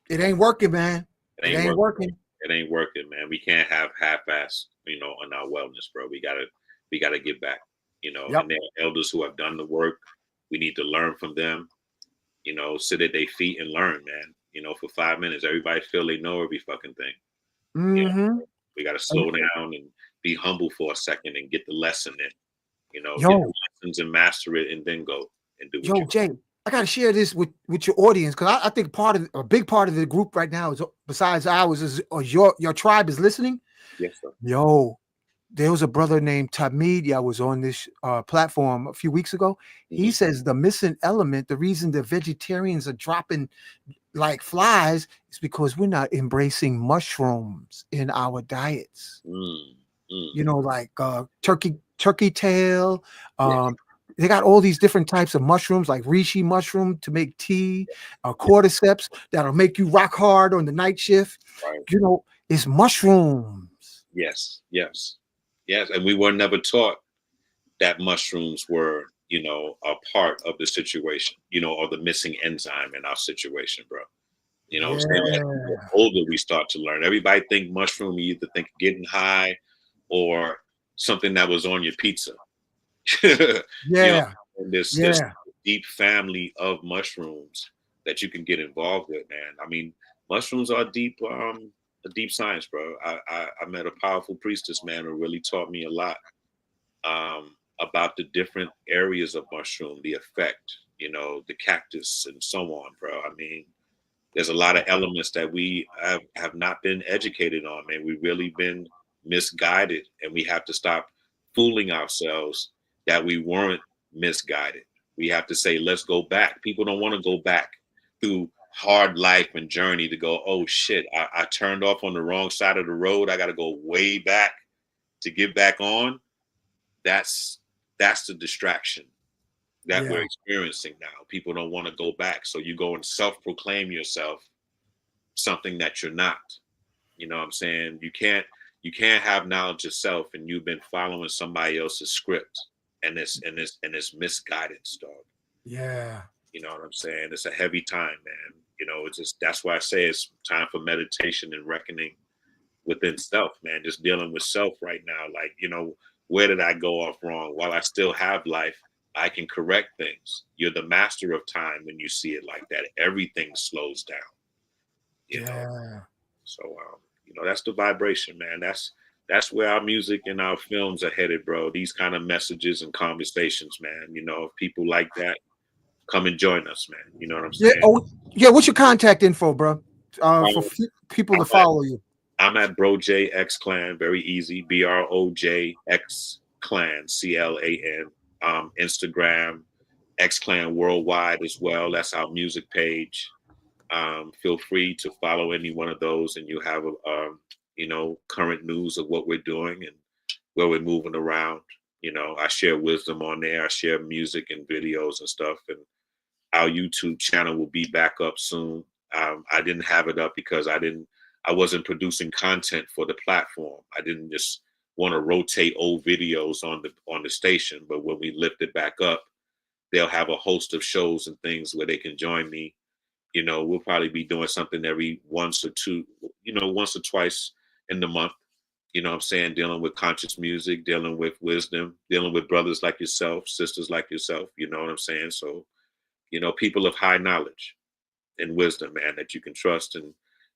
it ain't working, man. It ain't working. It ain't working, man. We can't have half-ass, you know, on our wellness, bro. We gotta get back, you know. And there are elders who have done the work. We need to learn from them, you know, sit at their feet and learn, man. You know, for 5 minutes, everybody feel they know every fucking thing. Mm-hmm. You know? We gotta slow down and be humble for a second and get the lesson in. You know, get the lessons and master it, and then go and do. Yo, Jay, I gotta share this with your audience, because I think a big part of the group right now is, besides ours, is your tribe is listening. Yes, sir. Yo, there was a brother named Tamid. I was on this platform a few weeks ago. Mm-hmm. He says the missing element, the reason the vegetarians are dropping like flies, is because we're not embracing mushrooms in our diets. You know, like turkey tail. They got all these different types of mushrooms, like reishi mushroom to make tea, cordyceps that'll make you rock hard on the night shift. Right. You know, it's mushrooms. Yes. And we were never taught that mushrooms were, you know, a part of the situation, you know, or the missing enzyme in our situation, bro. You know, the older we start to learn. Everybody think mushroom, you either think getting high or something that was on your pizza. You know, and this deep family of mushrooms that you can get involved with, man. I mean, mushrooms are a deep science, bro. I met a powerful priestess, man, who really taught me a lot about the different areas of mushroom, the effect, you know, the cactus and so on, bro. I mean, there's a lot of elements that we have not been educated on, man. We've really been misguided, and we have to stop fooling ourselves that we weren't misguided. We have to say, let's go back. People don't want to go back through hard life and journey to go, oh shit, I turned off on the wrong side of the road. I got to go way back to get back on. That's the distraction that we're experiencing now. People don't want to go back. So you go and self-proclaim yourself something that you're not. You know what I'm saying? You can't have knowledge yourself, and you've been following somebody else's script, and it's misguidance, dog. Yeah. You know what I'm saying? It's a heavy time, man. You know, it's just, that's why I say it's time for meditation and reckoning within self, man. Just dealing with self right now. Like, you know, where did I go off wrong? While I still have life, I can correct things. You're the master of time when you see it like that. Everything slows down. You know? So, you know, that's the vibration, man. That's where our music and our films are headed, bro. These kind of messages and conversations, man. You know, if people like that, come and join us, man. You know what I'm saying? What's your contact info, bro? For people to follow you. I'm at BroJ XClan, very easy. BROJ XClan, CLAN. Instagram, XclanWorldWide as well. That's our music page. Feel free to follow any one of those, and you have you know, current news of what we're doing and where we're moving around. You know, I share wisdom on there. I share music and videos and stuff. And our YouTube channel will be back up soon. I didn't have it up because I wasn't producing content for the platform. I didn't just want to rotate old videos on the station. But when we lift it back up, they'll have a host of shows and things where they can join me. You know, we'll probably be doing something every once or twice in the month. You know what I'm saying? Dealing with conscious music, dealing with wisdom, dealing with brothers like yourself, sisters like yourself. You know what I'm saying? So, you know, people of high knowledge and wisdom, man, that you can trust and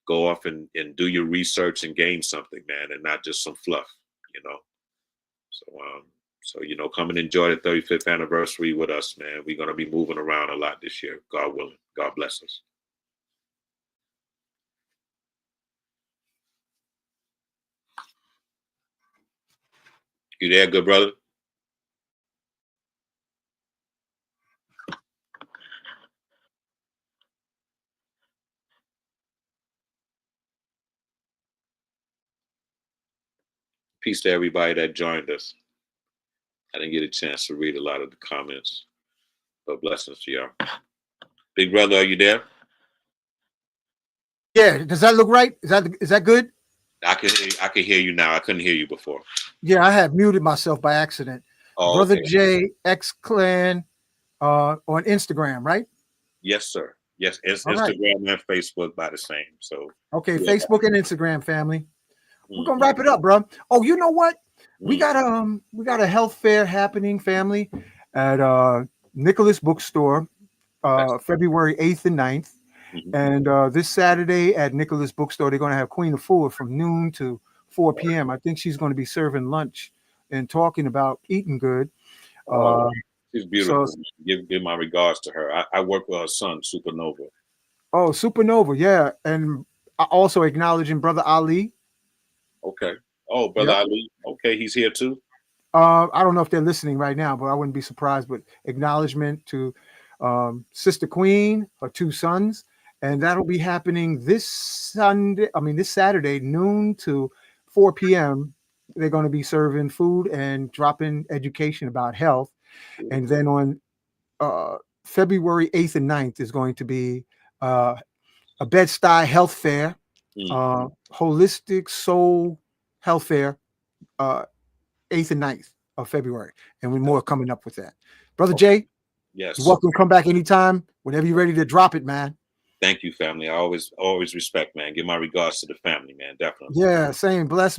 go off and do your research and gain something, man, and not just some fluff, you know? So, you know, come and enjoy the 35th anniversary with us, man. We're going to be moving around a lot this year, God willing. God bless us. You there, good brother? Peace to everybody that joined us. I didn't get a chance to read a lot of the comments, but blessings to y'all. Big brother, are you there? Yeah, does that look right? Is that good? I can hear you now. I couldn't hear you before. Yeah, I had muted myself by accident. Oh, Brother okay. J XClan on Instagram, right? Yes, sir. Yes, it's All Instagram right. and Facebook by the same. So okay, yeah. Facebook and Instagram family. We're gonna wrap it up, bro. Oh, you know what? We got a health fair happening, family, at Nicholas Bookstore, February 8th and 9th. And this Saturday at Nicholas Bookstore, they're gonna have Queen of Food from noon to 4 p.m. I think she's gonna be serving lunch and talking about eating good. She's beautiful. So, give my regards to her. I work with her son, Supernova. Oh, Supernova, yeah. And also acknowledging Brother Ali. Okay. Oh, Brother Ali. Okay, he's here too. I don't know if they're listening right now, but I wouldn't be surprised. But acknowledgement to Sister Queen, her 2 sons, and that'll be happening this Saturday, noon to 4 p.m. They're going to be serving food and dropping education about health. And then on February 8th and 9th is going to be a Bed-Stuy health fair, holistic soul health fair, 8th and 9th of February. And we're more coming up with that. Brother Jay, yes, you're welcome to come back anytime, whenever you're ready to drop it, man. Thank you, family. I always respect, man. Give my regards to the family, man. Definitely. Yeah, same. Bless.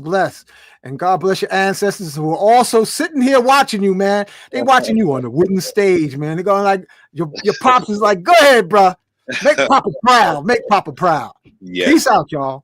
And God bless your ancestors who are also sitting here watching you, man. They watching you on the wooden stage, man. They're going like, your pops is like, go ahead, bro. Make Papa proud. Make Papa proud. Yes. Peace out, y'all.